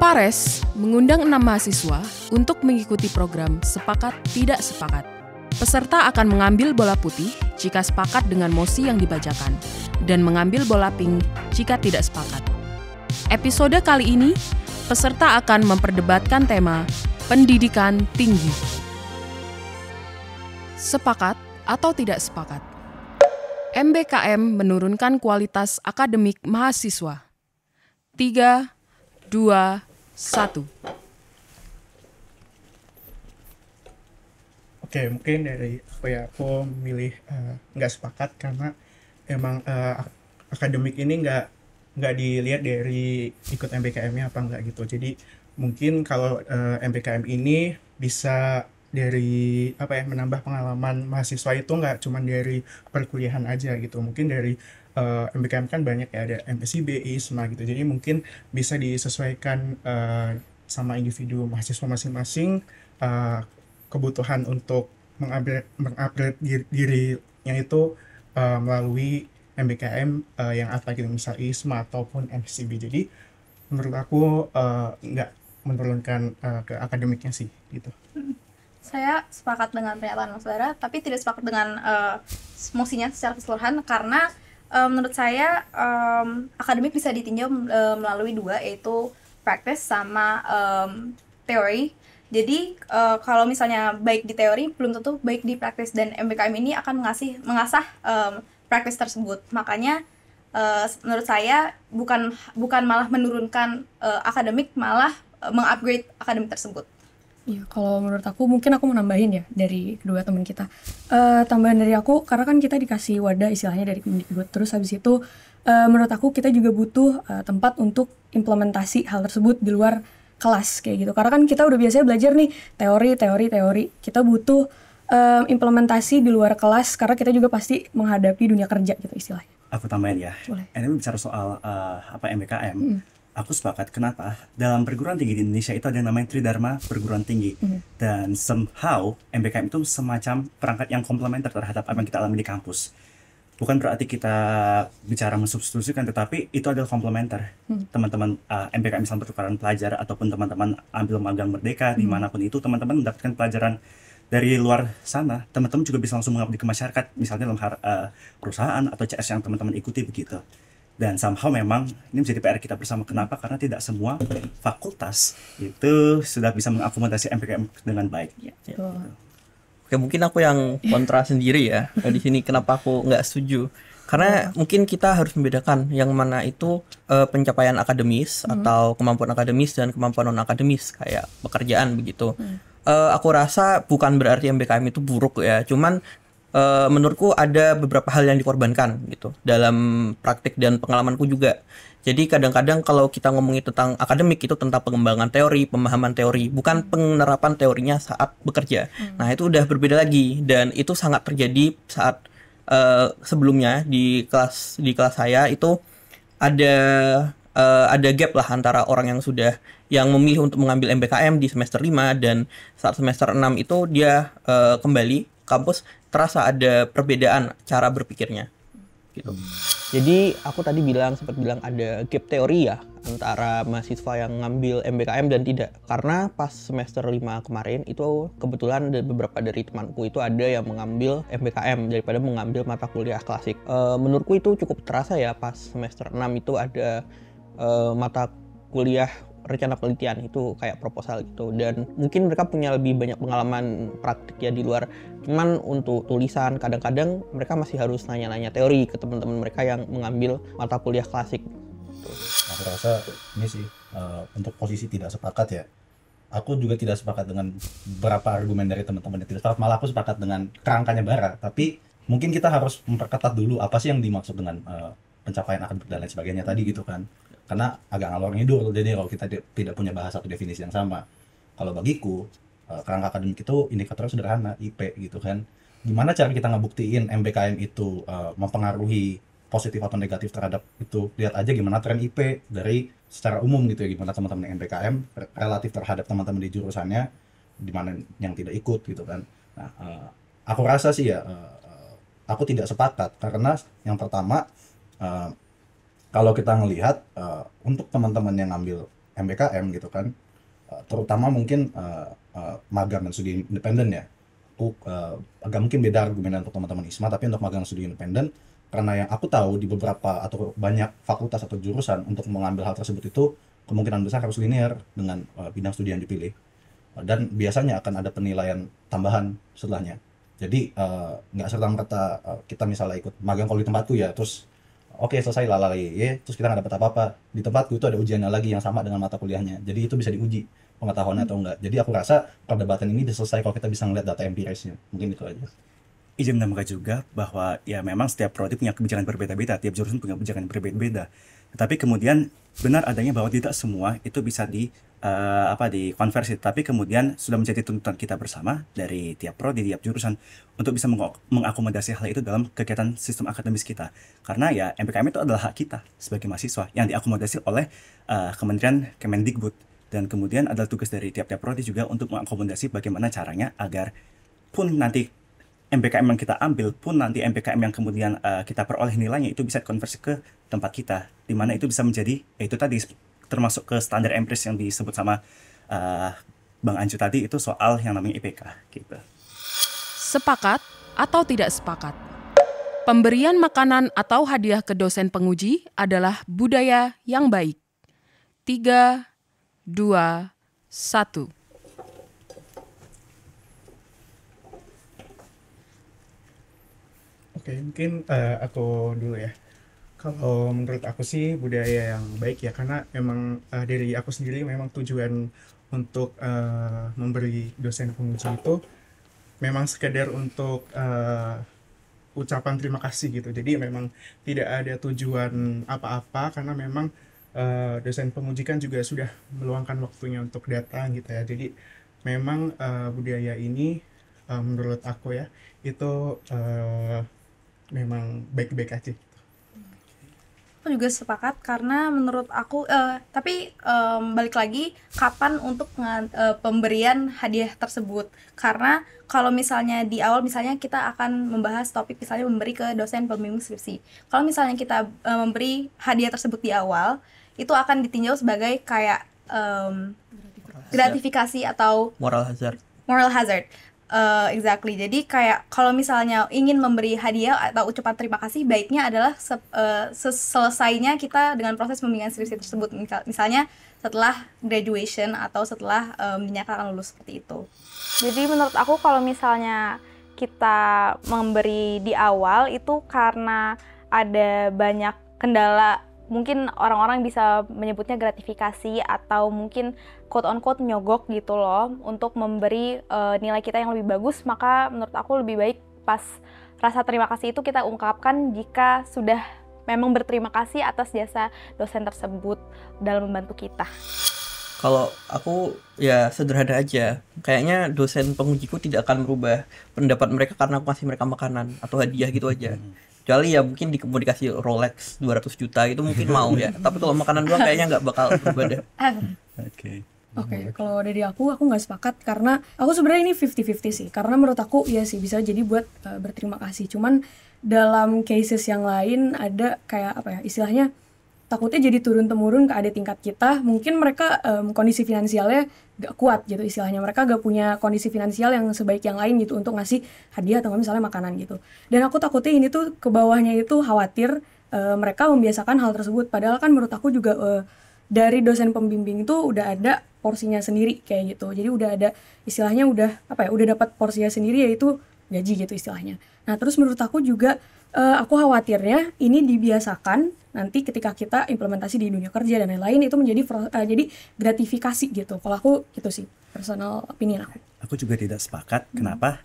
Pares mengundang 6 mahasiswa untuk mengikuti program Sepakat Tidak Sepakat. Peserta akan mengambil bola putih jika sepakat dengan mosi yang dibacakan, dan mengambil bola pink jika tidak sepakat. Episode kali ini, peserta akan memperdebatkan tema pendidikan tinggi. Sepakat atau tidak sepakat? MBKM menurunkan kualitas akademik mahasiswa. 3, 2, 1. Oke, mungkin dari aku memilih nggak sepakat karena emang akademik ini nggak dilihat dari ikut MBKM-nya apa enggak gitu. Jadi mungkin kalau MBKM ini bisa dari menambah pengalaman mahasiswa itu nggak cuma dari perkuliahan aja gitu. Mungkin dari MBKM kan banyak ya, ada MPSIB, ISMA gitu. Jadi mungkin bisa disesuaikan sama individu mahasiswa masing-masing, kebutuhan untuk mengupgrade dirinya itu melalui MBKM yang apa gitu, misal ISMA ataupun MPSIB. Jadi menurut aku nggak menurunkan ke akademiknya sih gitu. Saya sepakat dengan pernyataan Mas Bara, tapi tidak sepakat dengan mosinya secara keseluruhan karena menurut saya akademik bisa ditinjau melalui dua, yaitu practice sama teori. Jadi kalau misalnya baik di teori belum tentu baik di practice, dan MBKM ini akan mengasah practice tersebut. Makanya menurut saya bukan malah menurunkan akademik, malah mengupgrade akademik tersebut. Ya, kalau menurut aku mungkin aku mau nambahin ya dari kedua teman kita. Tambahan dari aku, karena kan kita dikasih wadah istilahnya dari Kemendikbud. Terus habis itu menurut aku kita juga butuh tempat untuk implementasi hal tersebut di luar kelas kayak gitu. Karena kan kita udah biasanya belajar nih teori. Kita butuh implementasi di luar kelas karena kita juga pasti menghadapi dunia kerja gitu istilahnya. Aku tambahin ya. Boleh. Ini bicara soal MBKM. Aku sepakat. Kenapa? Dalam perguruan tinggi di Indonesia itu ada yang namanya Tridharma perguruan tinggi. Dan somehow MBKM itu semacam perangkat yang komplementer terhadap apa yang kita alami di kampus. Bukan berarti kita bicara mensubstitusikan, tetapi itu adalah komplementer. Teman-teman MBKM misalnya pertukaran pelajar, ataupun teman-teman ambil magang merdeka, dimanapun itu, teman-teman mendapatkan pelajaran dari luar sana. Teman-teman juga bisa langsung mengabdi ke masyarakat, misalnya dalam perusahaan atau CS yang teman-teman ikuti begitu. Dan somehow memang ini menjadi PR kita bersama. Kenapa? Karena tidak semua fakultas itu sudah bisa mengakomodasi MBKM dengan baik. Ya. Oke, mungkin aku yang kontra sendiri ya di sini. Kenapa aku nggak setuju? Karena mungkin kita harus membedakan yang mana itu pencapaian akademis atau kemampuan akademis dan kemampuan non akademis kayak pekerjaan begitu. Aku rasa bukan berarti MBKM itu buruk ya. Cuman menurutku ada beberapa hal yang dikorbankan gitu dalam praktik dan pengalamanku juga. Jadi kadang-kadang kalau kita ngomongin tentang akademik itu tentang pengembangan teori, pemahaman teori, bukan penerapan teorinya saat bekerja. Nah, itu udah berbeda lagi, dan itu sangat terjadi saat sebelumnya di kelas saya itu ada gap lah antara orang yang memilih untuk mengambil MBKM di semester 5 dan saat semester 6 itu dia kembali kampus, terasa ada perbedaan cara berpikirnya gitu. Jadi aku tadi sempat bilang ada gap teori ya antara mahasiswa yang ngambil MBKM dan tidak. Karena pas semester 5 kemarin itu kebetulan beberapa dari temanku itu ada yang mengambil MBKM daripada mengambil mata kuliah klasik. Menurutku itu cukup terasa ya pas semester 6 itu ada mata kuliah rencana penelitian itu kayak proposal gitu, dan mungkin mereka punya lebih banyak pengalaman praktik ya di luar. Cuman untuk tulisan kadang-kadang mereka masih harus nanya-nanya teori ke teman-teman mereka yang mengambil mata kuliah klasik. Aku rasa ini sih untuk posisi tidak sepakat ya. Aku juga tidak sepakat dengan beberapa argumen dari teman-teman yang tidak sepakat. Malah aku sepakat dengan kerangkanya Bara. Tapi mungkin kita harus memperketat dulu apa sih yang dimaksud dengan pencapaian akademik dan lain sebagainya tadi gitu kan. Karena agak ngalor ngidul, jadi kalau kita tidak punya bahasa atau definisi yang sama. Kalau bagiku, kerangka akademik itu indikatornya sederhana, IP gitu kan. Gimana cara kita ngebuktiin MBKM itu mempengaruhi positif atau negatif terhadap itu? Lihat aja gimana tren IP dari secara umum gitu ya, gimana teman-teman yang MBKM relatif terhadap teman-teman di jurusannya, dimana yang tidak ikut gitu kan. Nah, aku rasa sih ya, aku tidak sepakat karena yang pertama, kalau kita ngelihat untuk teman-teman yang ngambil MBKM gitu kan, terutama mungkin magang dan studi independen ya. Aku agak mungkin beda argumen untuk teman-teman ISMA, tapi untuk magang studi independen, karena yang aku tahu di beberapa atau banyak fakultas atau jurusan untuk mengambil hal tersebut itu kemungkinan besar harus linear dengan bidang studi yang dipilih, dan biasanya akan ada penilaian tambahan setelahnya. Jadi nggak serta-merta kita misalnya ikut magang kalau di tempatku ya, terus oke selesai lalai terus kita nggak dapat apa-apa. Di tempatku itu ada ujiannya lagi yang sama dengan mata kuliahnya, jadi itu bisa diuji pengetahuannya atau enggak. Jadi aku rasa perdebatan ini bisa selesai kalau kita bisa ngeliat data empirisnya. Mungkin itu aja. Izin menambahkan juga bahwa ya memang setiap prodi punya kebijakan berbeda-beda, tiap jurusan punya kebijakan berbeda-beda. Tetapi kemudian benar adanya bahwa tidak semua itu bisa dikonversi, tapi kemudian sudah menjadi tuntutan kita bersama dari tiap prodi, tiap jurusan untuk bisa mengakomodasi hal itu dalam kegiatan sistem akademis kita. Karena ya MPKM itu adalah hak kita sebagai mahasiswa yang diakomodasi oleh Kementerian Kemendikbud, dan kemudian adalah tugas dari tiap-tiap prodi juga untuk mengakomodasi bagaimana caranya agar pun nanti MPKM yang kita ambil, pun nanti MPKM yang kemudian kita peroleh nilainya itu bisa dikonversi ke tempat kita, di mana itu bisa menjadi, itu tadi termasuk ke standar empiris yang disebut sama Bang Anju tadi, itu soal yang namanya IPK gitu. Sepakat atau tidak sepakat? Pemberian makanan atau hadiah ke dosen penguji adalah budaya yang baik. 3, 2, 1. Oke, mungkin aku dulu ya. Kalau menurut aku sih budaya yang baik ya, karena memang dari aku sendiri memang tujuan untuk memberi dosen penguji itu memang sekedar untuk ucapan terima kasih gitu. Jadi memang tidak ada tujuan apa-apa, karena memang dosen penguji kan juga sudah meluangkan waktunya untuk datang gitu ya. Jadi memang budaya ini menurut aku ya itu memang baik-baik aja. Aku juga sepakat, karena menurut aku tapi balik lagi kapan untuk pemberian hadiah tersebut. Karena kalau misalnya di awal, misalnya kita akan membahas topik misalnya memberi ke dosen pembimbing skripsi, kalau misalnya kita memberi hadiah tersebut di awal, itu akan ditinjau sebagai kayak gratifikasi atau Moral hazard. Exactly. Jadi kayak kalau misalnya ingin memberi hadiah atau ucapan terima kasih, baiknya adalah selesainya kita dengan proses pembimbingan skripsi tersebut. Misalnya setelah graduation atau setelah dinyatakan lulus, seperti itu. Jadi menurut aku kalau misalnya kita memberi di awal itu karena ada banyak kendala, mungkin orang-orang bisa menyebutnya gratifikasi atau mungkin quote-unquote nyogok gitu loh, untuk memberi nilai kita yang lebih bagus, maka menurut aku lebih baik pas rasa terima kasih itu kita ungkapkan jika sudah memang berterima kasih atas jasa dosen tersebut dalam membantu kita. Kalau aku ya sederhana aja, kayaknya dosen pengujiku tidak akan merubah pendapat mereka karena aku kasih mereka makanan atau hadiah gitu aja. Kecuali ya mungkin dikasih Rolex 200 juta itu mungkin mau ya. Tapi kalau makanan doang kayaknya nggak bakal berubah deh. Oke, kalau dari aku nggak sepakat, karena aku sebenarnya ini 50-50 sih. Karena menurut aku ya sih bisa jadi buat berterima kasih. Cuman dalam cases yang lain ada kayak apa ya istilahnya, takutnya jadi turun-temurun ke adik tingkat kita. Mungkin mereka kondisi finansialnya gak kuat gitu istilahnya. Mereka gak punya kondisi finansial yang sebaik yang lain gitu untuk ngasih hadiah atau misalnya makanan gitu. Dan aku takutnya ini tuh ke bawahnya itu khawatir mereka membiasakan hal tersebut. Padahal kan menurut aku juga dari dosen pembimbing itu udah ada porsinya sendiri kayak gitu. Jadi udah ada istilahnya udah dapat porsinya sendiri, yaitu gaji gitu istilahnya. Nah terus menurut aku juga aku khawatirnya ini dibiasakan nanti ketika kita implementasi di dunia kerja dan lain-lain, itu menjadi jadi gratifikasi gitu. Kalau aku gitu sih, personal opinion aku. Aku juga tidak sepakat. Kenapa?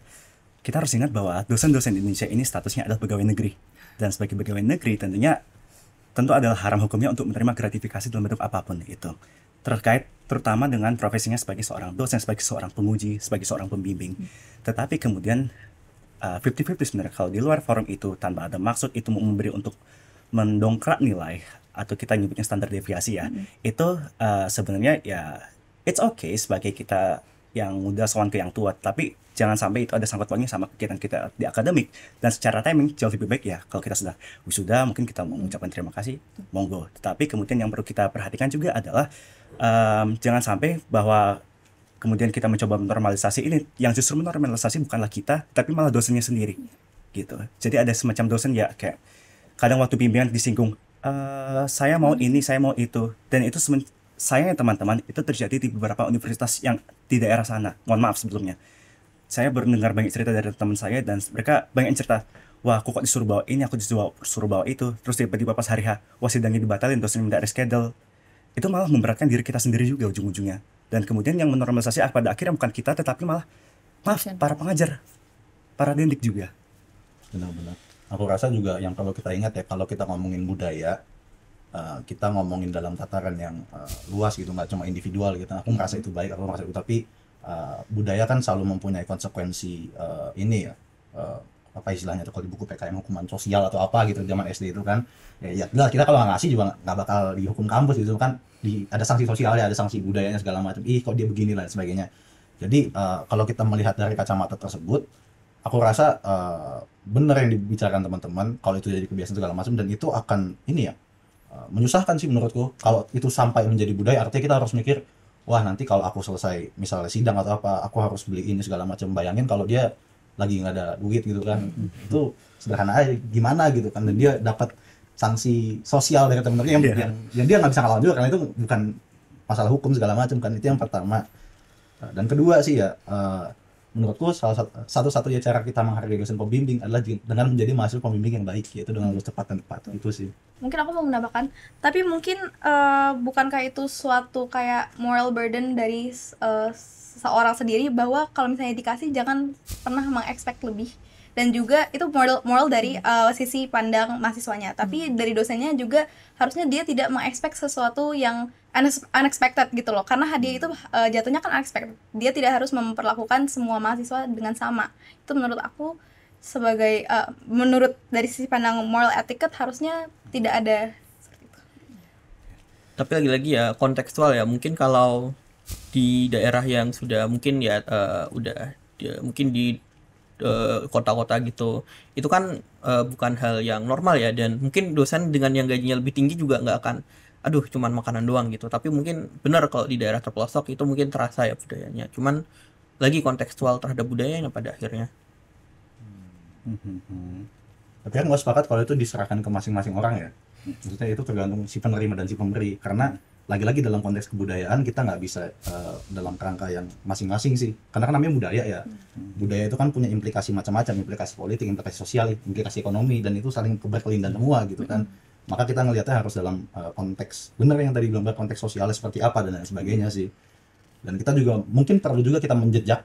Kita harus ingat bahwa dosen-dosen di Indonesia ini statusnya adalah pegawai negeri. Dan sebagai pegawai negeri tentu adalah haram hukumnya untuk menerima gratifikasi dalam bentuk apapun itu. Terkait terutama dengan profesinya sebagai seorang dosen, sebagai seorang penguji, sebagai seorang pembimbing. Tetapi kemudian 50-50 sebenarnya, kalau di luar forum itu tanpa ada maksud itu memberi untuk mendongkrak nilai atau kita nyebutnya standar deviasi ya, itu sebenarnya ya it's okay sebagai kita yang muda sowan ke yang tua, tapi jangan sampai itu ada sangkut pautnya sama kegiatan kita di akademik. Dan secara timing jauh lebih baik ya kalau kita sudah wisuda mungkin kita mau mengucapkan terima kasih, monggo. Tetapi kemudian yang perlu kita perhatikan juga adalah jangan sampai bahwa kemudian kita mencoba menormalisasi ini, yang justru menormalisasi bukanlah kita tapi malah dosennya sendiri gitu. Jadi ada semacam dosen ya kayak kadang waktu bimbingan disinggung, saya mau ini, saya mau itu, dan itu sayangnya teman-teman itu terjadi di beberapa universitas yang di daerah sana. Mohon maaf sebelumnya. Saya baru dengar banyak cerita dari teman saya dan mereka banyak cerita, wah aku kok disuruh bawa ini, aku disuruh bawa itu, terus tiba-tiba pas hari H, wah sidangnya dibatalin, dosen minta reschedule. Itu malah memberatkan diri kita sendiri juga ujung-ujungnya. Dan kemudian yang menormalisasi pada akhirnya bukan kita tetapi malah para pengajar, para didik juga. Benar-benar. Aku rasa juga yang perlu kita ingat ya, kalau kita ngomongin budaya, kita ngomongin dalam tataran yang luas gitu, nggak cuma individual gitu. Aku merasa itu baik, aku merasa itu, tapi budaya kan selalu mempunyai konsekuensi ini ya, apa istilahnya tuh kalau di buku PKM, hukuman sosial atau apa gitu zaman SD itu kan. Ya jelas kita kalau nggak ngasih juga nggak bakal dihukum kampus gitu kan, ada sanksi sosialnya, ada sanksi budayanya segala macam, kok dia begini lah dan sebagainya. Jadi kalau kita melihat dari kacamata tersebut, aku rasa benar yang dibicarakan teman-teman, kalau itu jadi kebiasaan segala macam, dan itu akan ini ya, menyusahkan sih menurutku. Kalau itu sampai menjadi budaya, artinya kita harus mikir, wah nanti kalau aku selesai misalnya sidang atau apa, aku harus beli ini segala macam. Bayangin kalau dia lagi nggak ada duit gitu kan, itu sederhana aja gimana gitu kan, dan dia dapat sanksi sosial dari teman-temannya yang dia nggak bisa ngelawan juga, karena itu bukan masalah hukum segala macam kan. Itu yang pertama. Dan kedua sih ya, menurutku satu-satunya cara kita menghargai dosen pembimbing adalah dengan menjadi mahasiswa pembimbing yang baik, yaitu dengan lulus cepat dan tepat. Itu sih. Mungkin aku mau menambahkan, tapi mungkin bukankah itu suatu kayak moral burden dari seorang sendiri, bahwa kalau misalnya dikasih jangan pernah mengexpect lebih, dan juga itu moral dari sisi pandang mahasiswanya, tapi dari dosennya juga harusnya dia tidak mengexpect sesuatu yang unexpected gitu loh, karena hadiah itu jatuhnya kan unexpected, dia tidak harus memperlakukan semua mahasiswa dengan sama. Itu menurut aku sebagai menurut dari sisi pandang moral etiquette harusnya tidak ada seperti itu. Tapi lagi-lagi ya kontekstual ya, mungkin kalau di daerah yang sudah mungkin ya mungkin di kota-kota gitu, itu kan bukan hal yang normal ya, dan mungkin dosen dengan yang gajinya lebih tinggi juga nggak akan cuman makanan doang gitu. Tapi mungkin benar kalau di daerah terpelosok itu mungkin terasa ya budayanya, cuman lagi kontekstual terhadap budayanya pada akhirnya. Tapi kan nggak sepakat kalau itu diserahkan ke masing-masing orang ya. Maksudnya itu tergantung si penerima dan si pemberi, karena lagi-lagi dalam konteks kebudayaan kita nggak bisa dalam kerangka yang masing-masing sih, karena kan namanya budaya ya. Budaya itu kan punya implikasi macam-macam, implikasi politik, implikasi sosial, implikasi ekonomi, dan itu saling berkelindan semua gitu kan. Maka kita ngelihatnya harus dalam konteks, bener yang tadi bilang, konteks sosialnya seperti apa dan lain sebagainya sih. Dan kita juga mungkin perlu juga kita menjejak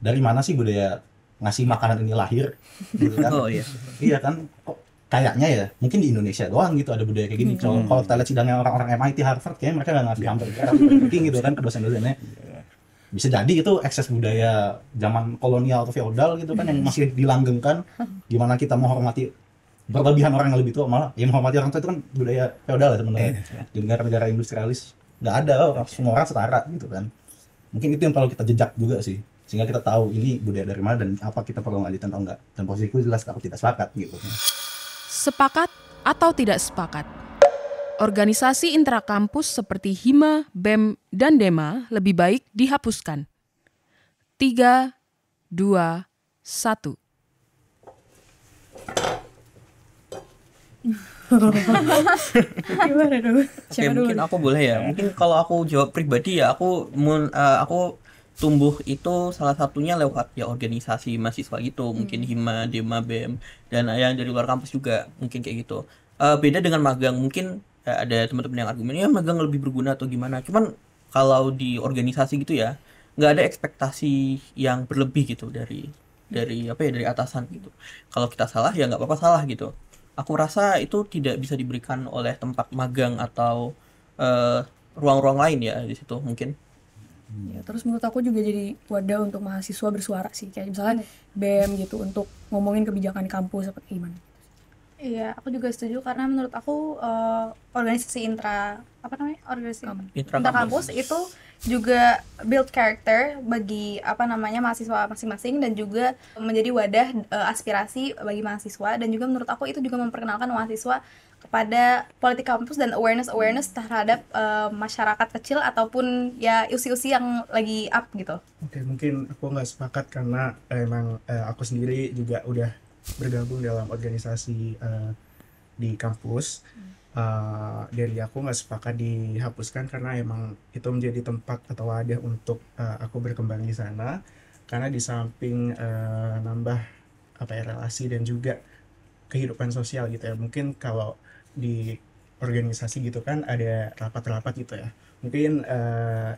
dari mana sih budaya ngasih makanan ini lahir gitu kan. Oh iya. Iya kan, kok kayaknya ya mungkin di Indonesia doang gitu ada budaya kayak gini. Kalau kita lihat sidangnya orang-orang MIT, Harvard, kayaknya mereka nggak ngasih hamburger gitu kan ke dosen-dosennya. Bisa jadi itu ekses budaya zaman kolonial atau feodal gitu kan, yang masih dilanggengkan. Gimana kita menghormati berlebihan orang yang lebih tua, malah yang menghormati orang tua itu kan budaya feodal ya sebenarnya. Di negara-negara industrialis nggak ada, semua orang setara gitu kan. Mungkin itu yang perlu kita jejak juga sih, sehingga kita tahu ini budaya dari mana dan apa kita perlu lanjutin atau enggak. Dan posisiku jelas aku tidak sepakat gitu. Sepakat atau tidak sepakat? Organisasi intrakampus seperti Hima, BEM, dan DEMA lebih baik dihapuskan. 3, 2, 1. Gimana dong? Oke, mungkin aku boleh ya. Mungkin kalau aku jawab pribadi ya, aku tumbuh itu salah satunya lewat ya organisasi mahasiswa gitu, mungkin Hima, Dema, BEM, dan yang dari luar kampus juga mungkin kayak gitu. Beda dengan magang, mungkin ada teman-teman yang argumen ya magang lebih berguna atau gimana. Cuman kalau di organisasi gitu ya, nggak ada ekspektasi yang berlebih gitu dari atasan gitu. Kalau kita salah ya nggak apa-apa salah gitu. Aku rasa itu tidak bisa diberikan oleh tempat magang atau ruang-ruang lain ya di situ mungkin. Ya, terus menurut aku juga jadi wadah untuk mahasiswa bersuara sih, kayak misalnya BEM gitu, untuk ngomongin kebijakan kampus seperti gimana. Iya, aku juga setuju karena menurut aku organisasi organisasi Intrakampus. intrakampus itu juga build character bagi mahasiswa masing-masing dan juga menjadi wadah aspirasi bagi mahasiswa, dan juga menurut aku itu juga memperkenalkan mahasiswa kepada politik kampus dan awareness terhadap masyarakat kecil ataupun ya usi-usi yang lagi up gitu. Oke, mungkin aku nggak sepakat karena emang aku sendiri juga udah bergabung dalam organisasi di kampus. Dari aku nggak sepakat dihapuskan karena emang itu menjadi tempat atau wadah untuk aku berkembang di sana, karena di samping nambah relasi dan juga kehidupan sosial gitu ya. Mungkin kalau di organisasi gitu kan ada rapat-rapat gitu ya, mungkin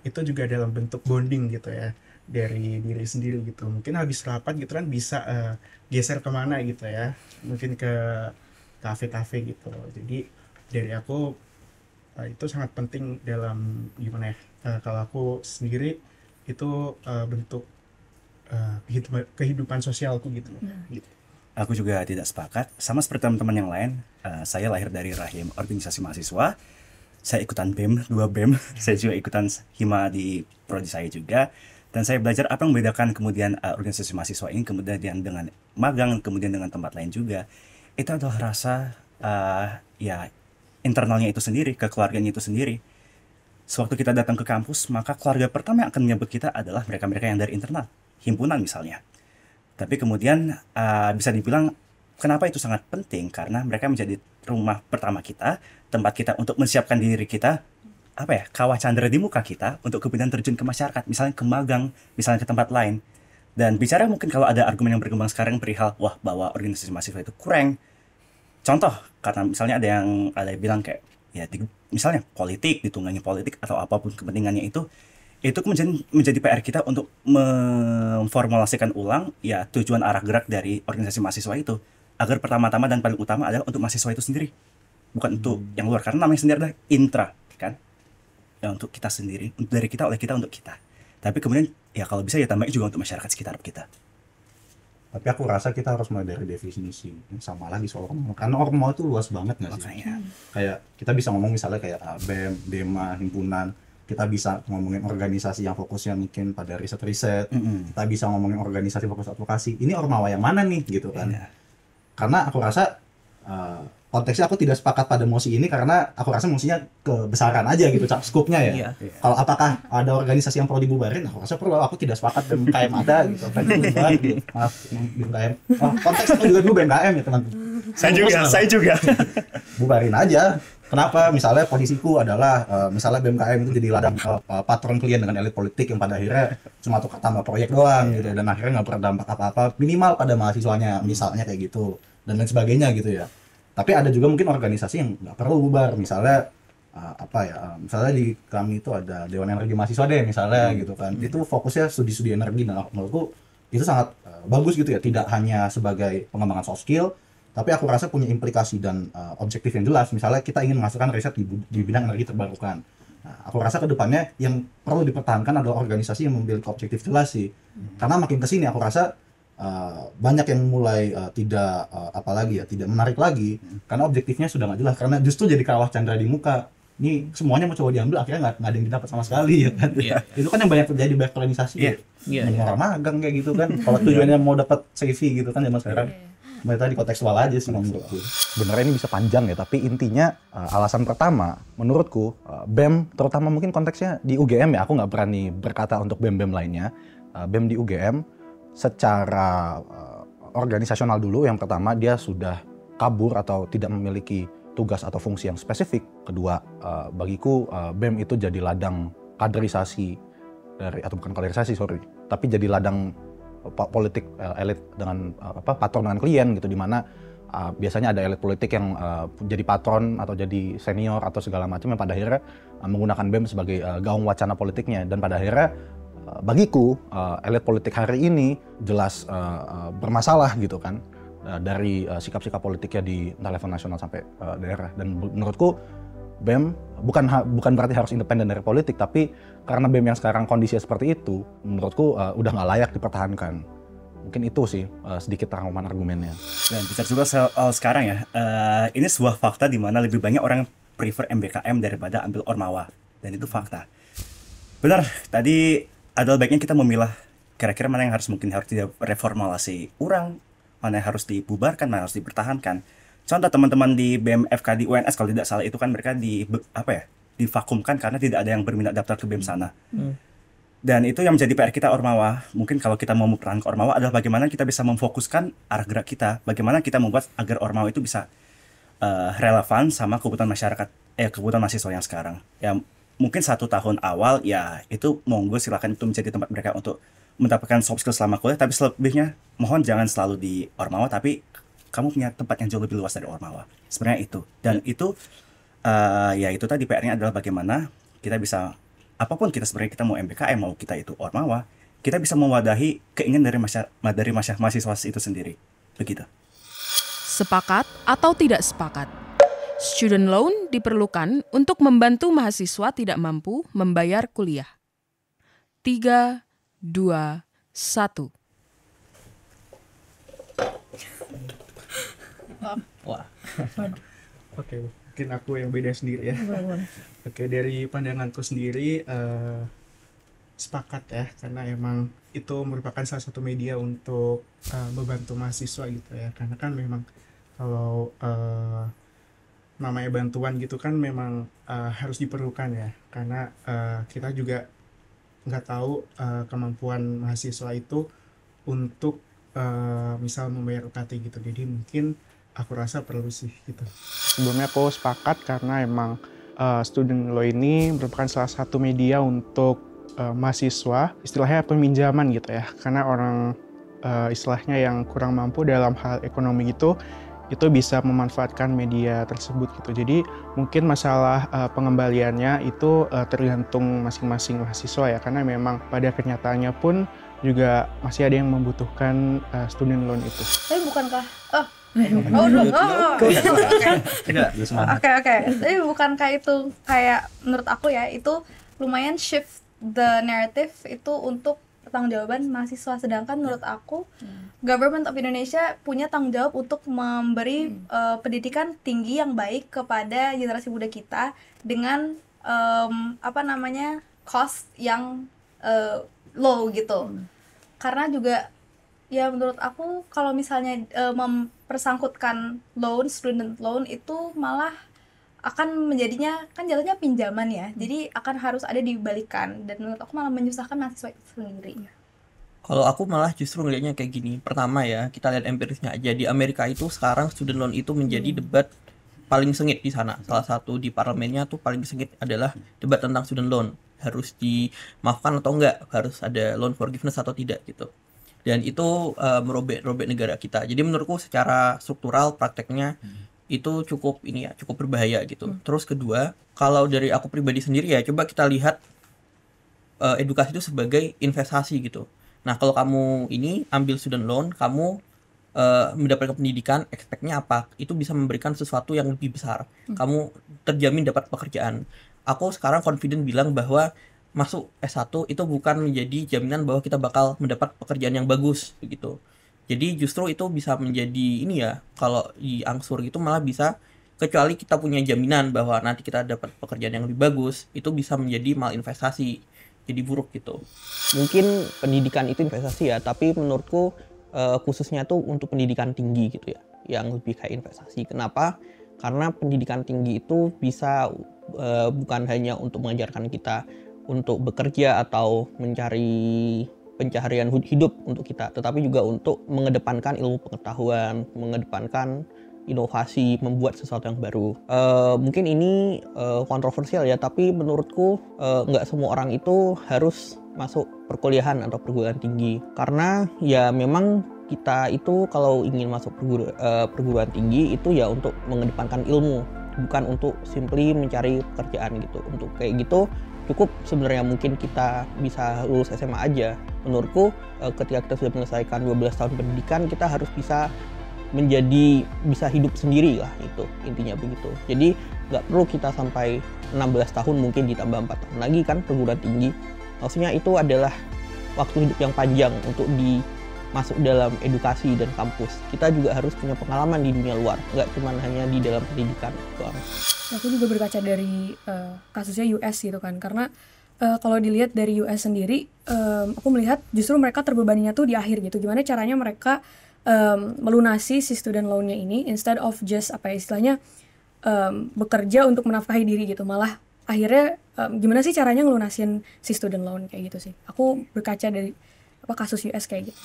itu juga dalam bentuk bonding gitu ya dari diri sendiri gitu. Mungkin habis rapat gitu kan bisa geser kemana gitu ya, mungkin ke kafe-kafe gitu. Jadi dari aku itu sangat penting dalam kalau aku sendiri itu bentuk kehidupan sosialku gitu. Gitu. Aku juga tidak sepakat, sama seperti teman-teman yang lain. Saya lahir dari rahim organisasi mahasiswa. Saya ikutan BEM, 2 BEM. Saya juga ikutan hima di prodi saya juga. Dan saya belajar apa yang membedakan kemudian organisasi mahasiswa ini kemudian dengan magang, kemudian dengan tempat lain juga. Itu adalah rasa internalnya itu sendiri, kekeluarganya itu sendiri. Sewaktu kita datang ke kampus, maka keluarga pertama yang akan menyambut kita adalah mereka-mereka yang dari internal, himpunan misalnya. Tapi kemudian bisa dibilang kenapa itu sangat penting, karena mereka menjadi rumah pertama kita, tempat kita untuk menyiapkan diri kita, kawah candera di muka kita untuk kemudian terjun ke masyarakat, misalnya ke magang, misalnya ke tempat lain. Dan bicara mungkin kalau ada argumen yang berkembang sekarang perihal bahwa organisasi mahasiswa itu kurang. Contoh, karena misalnya ada yang bilang kayak misalnya politik, ditunggangi politik atau apapun kepentingannya itu menjadi PR kita untuk memformulasikan ulang tujuan arah gerak dari organisasi mahasiswa itu, agar pertama-tama dan paling utama adalah untuk mahasiswa itu sendiri, bukan untuk yang luar, karena namanya sendiri adalah intra kan, untuk kita sendiri, dari kita, oleh kita, untuk kita. Tapi kemudian kalau bisa tambahnya juga untuk masyarakat sekitar kita. Tapi aku rasa kita harus mulai dari definisi sama lagi soal ormawa, karena ormawa itu luas banget nggak sih? Kayak kita bisa ngomong misalnya kayak BEM, DEMA, himpunan. Kita bisa ngomongin organisasi yang fokusnya mungkin pada riset-riset. Kita bisa ngomongin organisasi fokus advokasi. Ini ormawa yang mana nih gitu kan? Karena aku rasa konteksnya aku tidak sepakat pada mosi ini karena aku rasa mosinya kebesaran aja gitu, skupnya ya. Kalau apakah ada organisasi yang perlu dibubarin? Aku rasa perlu. Aku tidak sepakat BMKM ada gitu. Bubar gitu. Maaf, BMKM. Konteks aku juga dulu BMKM ya teman. Saya juga. Bubarin aja. Kenapa? Misalnya posisiku adalah misalnya BMKM itu jadi ladang patron klien dengan elit politik yang pada akhirnya cuma tukar tambah proyek doang gitu, dan akhirnya nggak berdampak apa-apa minimal pada mahasiswanya misalnya kayak gitu dan lain sebagainya gitu ya. Tapi ada juga mungkin organisasi yang nggak perlu bubar, misalnya misalnya di kami itu ada Dewan Energi Mahasiswa deh misalnya gitu kan. Itu fokusnya studi-studi energi. Nah, menurutku itu sangat bagus gitu ya, tidak hanya sebagai pengembangan soft skill, tapi aku rasa punya implikasi dan objektif yang jelas. Misalnya kita ingin menghasilkan riset di bidang energi terbarukan. Nah, aku rasa kedepannya yang perlu dipertahankan adalah organisasi yang memiliki objektif jelas sih. Karena makin kesini aku rasa banyak yang mulai tidak menarik lagi karena objektifnya sudah nggak jelas, karena justru jadi kawah candra di muka. Ini semuanya mau coba diambil, akhirnya nggak ada yang didapat sama sekali ya kan. Itu kan yang banyak terjadi di organisasi. Orang magang kayak gitu kan. Kalau tujuannya mau dapat CV gitu kan zaman sekarang. Mereka di kontekstual aja sih menurutku. Sebenarnya ini bisa panjang ya, tapi intinya alasan pertama menurutku BEM, terutama mungkin konteksnya di UGM ya, aku nggak berani berkata untuk BEM-BEM lainnya. BEM di UGM secara organisasional dulu, yang pertama dia sudah kabur atau tidak memiliki tugas atau fungsi yang spesifik. Kedua, bagiku BEM itu jadi ladang kaderisasi tapi jadi ladang politik elit dengan patron dengan klien gitu, di mana biasanya ada elit politik yang jadi patron atau jadi senior atau segala macam yang pada akhirnya menggunakan BEM sebagai gaung wacana politiknya. Dan pada akhirnya bagiku elit politik hari ini jelas bermasalah gitu kan, dari sikap-sikap politiknya di level nasional sampai daerah. Dan menurutku BEM bukan berarti harus independen dari politik, tapi karena BEM yang sekarang kondisinya seperti itu, menurutku udah nggak layak dipertahankan. mungkin itu sih sedikit rangkuman argumennya. Dan bicara juga soal sekarang ya, ini sebuah fakta di mana lebih banyak orang prefer MBKM daripada ambil Ormawa, dan itu fakta. Benar, tadi adalah baiknya kita memilah kira-kira mana yang harus direformulasi ulang, mana yang harus dibubarkan, mana yang harus dipertahankan. Contoh teman-teman di BMFK di UNS kalau tidak salah itu kan mereka divakumkan karena tidak ada yang berminat daftar ke BEM sana. Dan itu yang menjadi PR kita Ormawa. Mungkin kalau kita mau berperan ke Ormawa adalah bagaimana kita bisa memfokuskan arah gerak kita, bagaimana kita membuat agar Ormawa itu bisa relevan sama kebutuhan masyarakat, kebutuhan mahasiswa yang sekarang. Ya mungkin 1 tahun awal ya itu monggo silakan itu menjadi tempat mereka untuk mendapatkan soft skill selama kuliah, tapi selebihnya mohon jangan selalu di Ormawa, tapi kamu punya tempat yang jauh lebih luas dari Ormawa. Sebenarnya itu. Dan itu ya itu tadi PR-nya adalah bagaimana kita bisa, apapun kita sebenarnya, kita mau MBKM mau kita itu Ormawa, kita bisa mewadahi keinginan dari mahasiswa itu sendiri. Begitu. Sepakat atau tidak sepakat? Student loan diperlukan untuk membantu mahasiswa tidak mampu membayar kuliah. 3, 2, 1. Wah. Oke, mungkin aku yang beda sendiri ya. Oke, dari pandanganku sendiri sepakat ya, karena emang itu merupakan salah satu media untuk membantu mahasiswa gitu ya. Karena kan memang kalau namanya bantuan gitu kan memang harus diperlukan ya, karena kita juga nggak tahu kemampuan mahasiswa itu untuk misal membayar UKT gitu. Jadi mungkin aku rasa perlu sih gitu. Sebelumnya aku sepakat karena emang student loan ini merupakan salah satu media untuk mahasiswa, istilahnya peminjaman gitu ya, karena orang istilahnya yang kurang mampu dalam hal ekonomi itu bisa memanfaatkan media tersebut gitu. Jadi mungkin masalah pengembaliannya itu tergantung masing-masing mahasiswa ya, karena memang pada kenyataannya pun juga masih ada yang membutuhkan student loan itu. Tapi bukankah Oke. Tapi bukankah itu kayak menurut aku ya itu lumayan shift the narrative itu untuk pertanggungjawaban mahasiswa, sedangkan menurut aku Government of Indonesia punya tanggung jawab untuk memberi pendidikan tinggi yang baik kepada generasi muda kita dengan cost yang low gitu. Karena juga ya menurut aku kalau misalnya mempersangkutkan student loan itu malah akan menjadinya kan jatuhnya pinjaman ya, jadi akan harus ada dibalikan, dan menurut aku malah menyusahkan mahasiswa itu sendiri. Kalau aku malah justru ngelihatnya kayak gini. Pertama ya, kita lihat empirisnya aja. Di Amerika itu sekarang student loan itu menjadi debat paling sengit di sana. Salah satu di parlemennya tuh paling sengit adalah debat tentang student loan. Harus dimaafkan atau enggak, harus ada loan forgiveness atau tidak gitu. Dan itu merobek negara kita. Jadi menurutku secara struktural prakteknya itu cukup berbahaya gitu. Terus kedua, kalau dari aku pribadi sendiri ya, coba kita lihat edukasi itu sebagai investasi gitu. Nah, kalau kamu ambil student loan, kamu mendapatkan pendidikan, expect-nya apa? Itu bisa memberikan sesuatu yang lebih besar. Kamu terjamin dapat pekerjaan. Aku sekarang confident bilang bahwa masuk S1 itu bukan menjadi jaminan bahwa kita bakal mendapat pekerjaan yang bagus begitu. Jadi justru itu bisa menjadi kalau diangsur gitu malah bisa, kecuali kita punya jaminan bahwa nanti kita dapat pekerjaan yang lebih bagus, itu bisa menjadi malinvestasi, jadi buruk gitu. Mungkin pendidikan itu investasi ya, tapi menurutku khususnya tuh untuk pendidikan tinggi gitu ya, yang lebih kayak investasi. Kenapa? Karena pendidikan tinggi itu bisa bukan hanya untuk mengajarkan kita untuk bekerja atau mencari pencaharian hidup untuk kita, tetapi juga untuk mengedepankan ilmu pengetahuan, mengedepankan inovasi, membuat sesuatu yang baru. Mungkin ini kontroversial ya, tapi menurutku nggak semua orang itu harus masuk perkuliahan atau perguruan tinggi. Karena ya memang kita itu kalau ingin masuk perguruan tinggi itu ya untuk mengedepankan ilmu, bukan untuk simply mencari pekerjaan gitu. Untuk kayak gitu cukup sebenarnya mungkin kita bisa lulus SMA aja. Menurutku ketika kita sudah menyelesaikan 12 tahun pendidikan, kita harus bisa hidup sendiri lah, itu intinya begitu. Jadi nggak perlu kita sampai 16 tahun, mungkin ditambah 4 tahun lagi kan perguruan tinggi. Maksudnya itu adalah waktu hidup yang panjang untuk masuk dalam edukasi dan kampus. Kita juga harus punya pengalaman di dunia luar, nggak cuma hanya di dalam pendidikan doang. Aku juga berkaca dari kasusnya US gitu kan, karena kalau dilihat dari US sendiri, aku melihat justru mereka terbebaninya tuh di akhir gitu. Gimana caranya mereka melunasi si student loan-nya ini instead of just istilahnya bekerja untuk menafkahi diri gitu, malah akhirnya gimana sih caranya ngelunasin si student loan kayak gitu sih. Aku berkaca dari kasus US kayak gitu.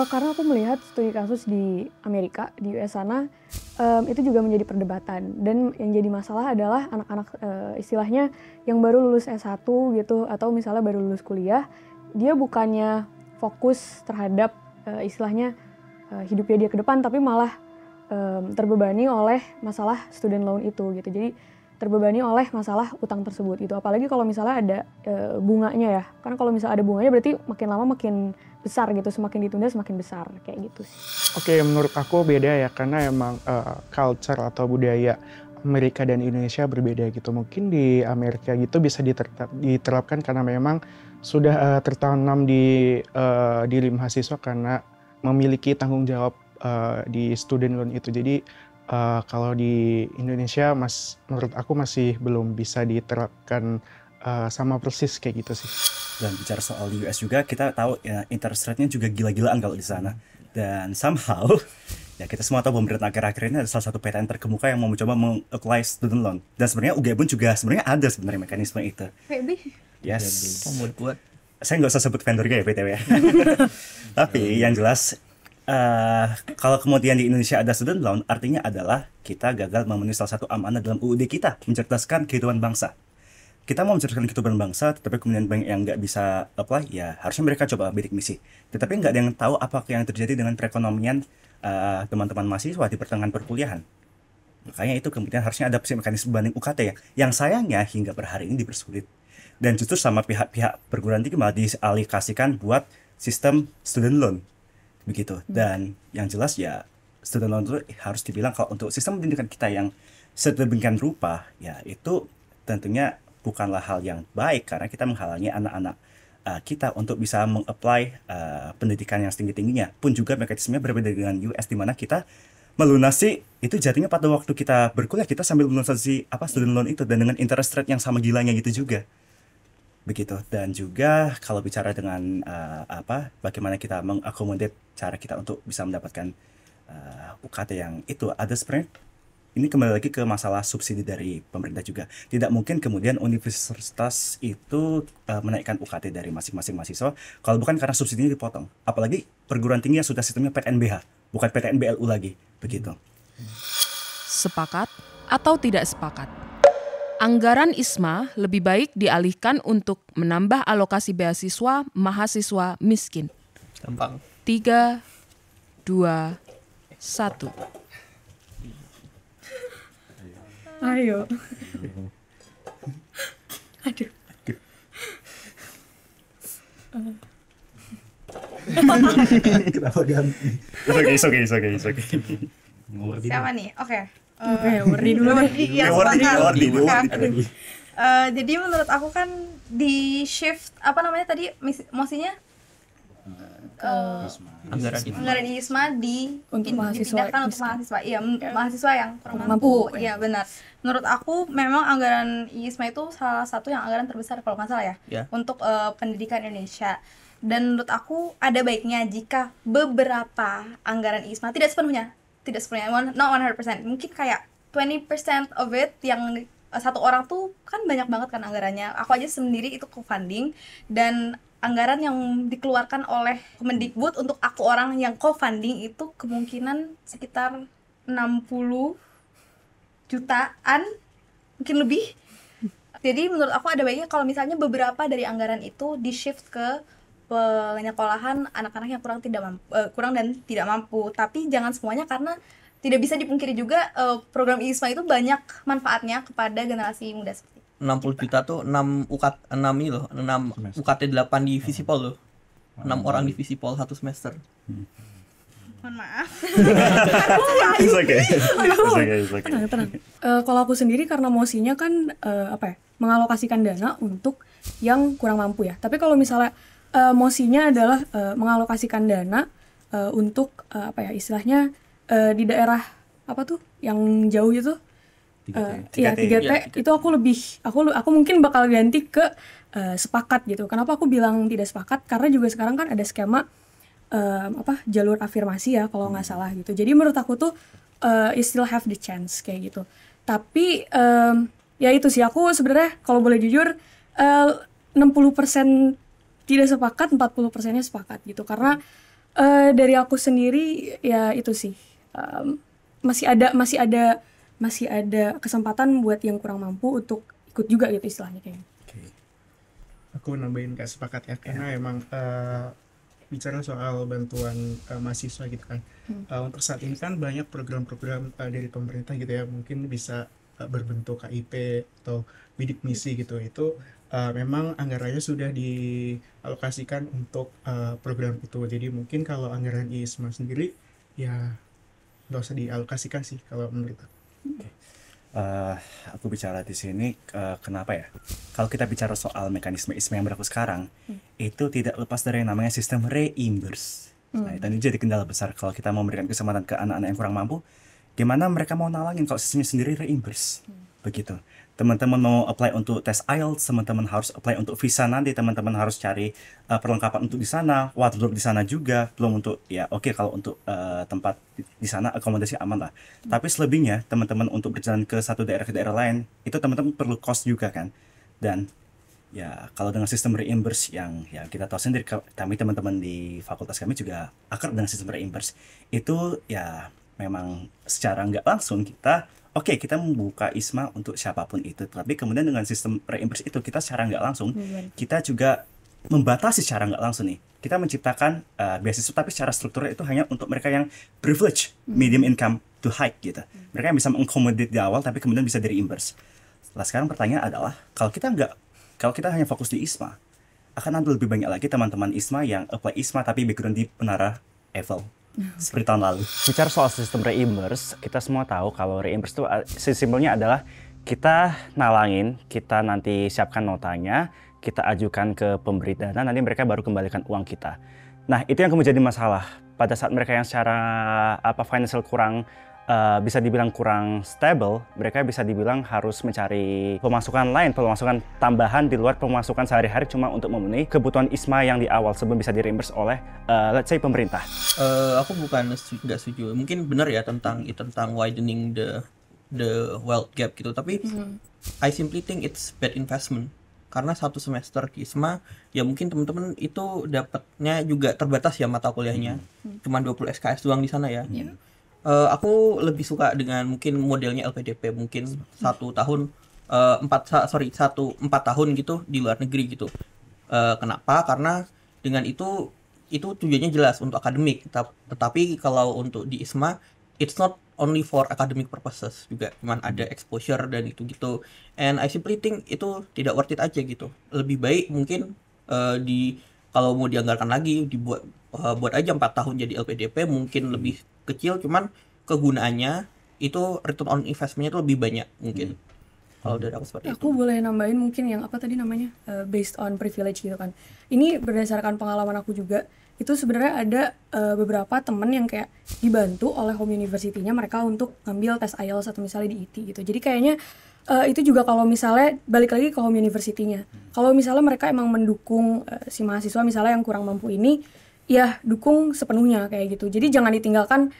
Karena aku melihat studi kasus di Amerika, di US sana, itu juga menjadi perdebatan. Dan yang jadi masalah adalah anak-anak istilahnya yang baru lulus S1 gitu, atau misalnya baru lulus kuliah, dia bukannya fokus terhadap istilahnya hidupnya dia ke depan, tapi malah terbebani oleh masalah student loan itu gitu. Jadi terbebani oleh masalah utang tersebut gitu. Apalagi kalau misalnya ada bunganya ya. Karena kalau misalnya ada bunganya berarti makin lama makin besar gitu, semakin ditunda semakin besar kayak gitu sih. Oke, menurut aku beda ya, karena emang culture atau budaya Amerika dan Indonesia berbeda gitu. Mungkin di Amerika gitu bisa diterapkan karena memang sudah tertanam di diri mahasiswa karena memiliki tanggung jawab di student loan itu. Jadi kalau di Indonesia menurut aku masih belum bisa diterapkan sama persis kayak gitu sih. Dan bicara soal di US juga, kita tahu ya, interest rate-nya juga gila-gilaan kalau di sana. Dan somehow, ya kita semua tahu pemerintah akhir-akhir ini ada salah satu PTN terkemuka yang mau mencoba meng-apply student loan. Dan sebenarnya UGM pun juga sebenarnya ada sebenarnya mekanisme itu. Maybe. Yes. Buat Saya nggak usah sebut vendornya ya BTW ya. Tapi yang jelas, kalau kemudian di Indonesia ada student loan, artinya adalah kita gagal memenuhi salah satu amanah dalam UUD kita, mencerdaskan kehidupan bangsa. Kita mau mencerdaskan kehidupan bangsa, tetapi kemudian banyak yang nggak bisa apply, ya harusnya mereka coba bidik misi. Tetapi nggak ada yang tahu apa yang terjadi dengan perekonomian teman-teman mahasiswa di pertengahan perkuliahan. Makanya itu kemudian harusnya ada mekanisme banding UKT ya, yang sayangnya hingga per hari ini dipersulit. Dan justru sama pihak-pihak perguruan tinggi malah dialokasikan buat sistem student loan. Begitu. Dan yang jelas ya student loan itu harus dibilang kalau untuk sistem pendidikan kita yang sedemikian rupa, ya itu tentunya bukanlah hal yang baik karena kita menghalangi anak-anak kita untuk bisa meng-apply pendidikan yang setinggi-tingginya. Pun juga mekanismenya berbeda dengan US di mana kita melunasi itu jadinya pada waktu kita berkuliah kita sambil melunasi student loan itu dan dengan interest rate yang sama gilanya gitu juga. Begitu. Dan juga kalau bicara dengan bagaimana kita mengakomodir cara kita untuk bisa mendapatkan UKT yang itu ada sebenarnya. Ini kembali lagi ke masalah subsidi dari pemerintah juga. Tidak mungkin kemudian universitas itu menaikkan UKT dari masing-masing mahasiswa kalau bukan karena subsidinya dipotong. Apalagi perguruan tinggi yang sudah sistemnya PTNBH, bukan PTNBLU lagi. Begitu. Sepakat atau tidak sepakat? Anggaran ISMA lebih baik dialihkan untuk menambah alokasi beasiswa mahasiswa miskin. gampang. 3, 2, 1. Ayo. Aduh. Kenapa ganti? It's okay. Siapa nih? Oke. Oke, Wardi dulu deh. Iya, Wardi sepakat. dulu. Jadi menurut aku kan di shift tadi mosinya Anggaran itu. anggaran ISMA Untuk mahasiswa dipindahkan untuk mahasiswa. Iya, mahasiswa yang kurang mampu. Iya, benar. Menurut aku memang anggaran ISMA itu salah satu yang anggaran terbesar kalau nggak salah ya, Ya. untuk pendidikan Indonesia. Dan menurut aku ada baiknya jika beberapa anggaran ISMA tidak sepenuhnya, not 100%, mungkin kayak 20% of it yang satu orang tuh kan banyak banget kan anggarannya. Aku aja sendiri itu co-funding dan anggaran yang dikeluarkan oleh Kemendikbud untuk aku orang yang co-funding itu kemungkinan sekitar 60 jutaan, mungkin lebih. Jadi menurut aku ada baiknya kalau misalnya beberapa dari anggaran itu di-shift ke penyekolahan anak-anak yang kurang dan tidak mampu. Tapi jangan semuanya karena tidak bisa dipungkiri juga program ISMA itu banyak manfaatnya kepada generasi muda seperti itu. 60 juta tuh 6 UKT 8 di Visipol loh. 6 orang di Visipol 1 semester. Mohon maaf. It's okay. Tenang. Kalau aku sendiri karena mosinya kan mengalokasikan dana untuk yang kurang mampu ya. Tapi kalau misalnya mosinya adalah mengalokasikan dana untuk apa ya istilahnya di daerah apa tuh yang jauh itu 3T itu aku mungkin bakal ganti ke sepakat gitu. Kenapa aku bilang tidak sepakat? Karena juga sekarang kan ada skema jalur afirmasi ya kalau nggak salah gitu. Jadi menurut aku tuh you still have the chance kayak gitu. Tapi ya itu sih, aku sebenarnya kalau boleh jujur 60% tidak sepakat, 40%-nya sepakat gitu. Karena dari aku sendiri ya itu sih masih ada kesempatan buat yang kurang mampu untuk ikut juga gitu istilahnya kayaknya. Aku nambahin gak sepakat ya, karena emang bicara soal bantuan mahasiswa gitu kan. Untuk saat ini kan banyak program-program dari pemerintah gitu ya, mungkin bisa berbentuk KIP atau bidik misi gitu. Itu memang anggarannya sudah dialokasikan untuk program itu. Jadi mungkin kalau anggaran ISMA sendiri ya nggak usah dialokasikan sih kalau menurut aku. Aku bicara di sini kenapa ya? Kalau kita bicara soal mekanisme ISMA yang berlaku sekarang, itu tidak lepas dari yang namanya sistem reimburse. Nah, itu jadi kendala besar kalau kita mau memberikan kesempatan ke anak-anak yang kurang mampu. Gimana mereka mau nalangin kalau sistemnya sendiri reimburse? Begitu. Teman-teman mau apply untuk tes IELTS, teman-teman harus apply untuk visa nanti, teman-teman harus cari perlengkapan untuk di sana, wardrobe di sana juga, belum untuk kalau untuk tempat di sana akomodasi aman lah. Tapi selebihnya teman-teman untuk berjalan ke satu daerah ke daerah lain, itu teman-teman perlu cost juga kan. Dan ya kalau dengan sistem reimburse yang ya kita tahu sendiri, kami teman-teman di fakultas kami juga akrab dengan sistem reimburse. Itu ya memang secara nggak langsung kita membuka ISMA untuk siapapun itu, tapi kemudian dengan sistem reimburse itu kita secara nggak langsung kita juga membatasi secara nggak langsung nih, kita menciptakan beasiswa tapi secara struktural itu hanya untuk mereka yang privilege, medium income to high gitu, mereka yang bisa mengakomodir di awal tapi kemudian bisa di reimburse. Sekarang pertanyaan adalah kalau kita hanya fokus di ISMA, akan ada lebih banyak lagi teman-teman ISMA yang apply ISMA tapi background di Menara Eiffel seperti tahun lalu. Bicara soal sistem reimburse, kita semua tahu kalau reimburse itu simpelnya adalah kita nalangin, kita nanti siapkan notanya, kita ajukan ke pemberi dana, nanti mereka baru kembalikan uang kita. Nah, itu yang kemudian jadi masalah pada saat mereka yang secara financial kurang bisa dibilang kurang stable, mereka bisa dibilang harus mencari pemasukan lain, pemasukan tambahan di luar pemasukan sehari-hari cuma untuk memenuhi kebutuhan ISMA yang di awal sebelum bisa di-reimburse oleh let's say pemerintah. Aku bukan nggak setuju. Mungkin benar ya tentang widening the wealth gap gitu, tapi I simply think it's bad investment. Karena satu semester di ISMA ya mungkin teman-teman itu dapatnya juga terbatas ya mata kuliahnya. Cuma 20 SKS doang di sana ya. Aku lebih suka dengan mungkin modelnya LPDP, mungkin 4 tahun gitu di luar negeri gitu. Kenapa? Karena dengan itu tujuannya jelas untuk akademik, tetapi kalau untuk di ISMA it's not only for academic purposes, juga cuman ada exposure dan itu gitu. And I simply think itu tidak worth it aja gitu. Lebih baik mungkin kalau mau dianggarkan lagi buat aja 4 tahun jadi LPDP, mungkin lebih kecil, cuman kegunaannya itu return on investment-nya itu lebih banyak mungkin. Kalau dari aku seperti itu. Aku boleh nambahin mungkin yang apa tadi namanya based on privilege gitu kan. Ini berdasarkan pengalaman aku juga. Itu sebenarnya ada beberapa temen yang kayak dibantu oleh home university-nya mereka untuk ngambil tes IELTS atau misalnya di IT gitu. Jadi kayaknya itu juga kalau misalnya balik lagi ke home university-nya. Kalau misalnya mereka emang mendukung si mahasiswa misalnya yang kurang mampu ini, ya dukung sepenuhnya kayak gitu. Jadi jangan ditinggalkan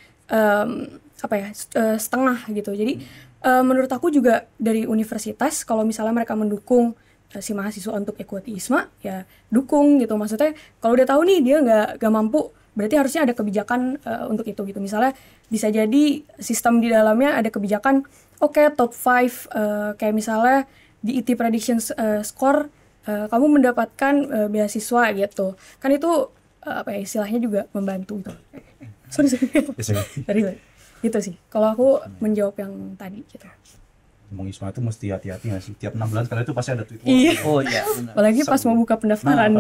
setengah gitu. Jadi menurut aku juga dari universitas kalau misalnya mereka mendukung si mahasiswa untuk ikut ISMA ya dukung gitu. Maksudnya kalau udah tahu nih dia nggak mampu, berarti harusnya ada kebijakan untuk itu gitu. Misalnya bisa jadi sistem di dalamnya ada kebijakan top 5 kayak misalnya di IT prediction score kamu mendapatkan beasiswa gitu. Kan itu istilahnya juga membantu gitu. Sorry. Gitu sih. Kalau aku menjawab yang tadi gitu. Ngomong ISMA itu mesti hati-hati nggak sih? Tiap 6 bulan sekali itu pasti ada tweet. Iya. Oh iya. Apalagi pas mau buka pendaftaran,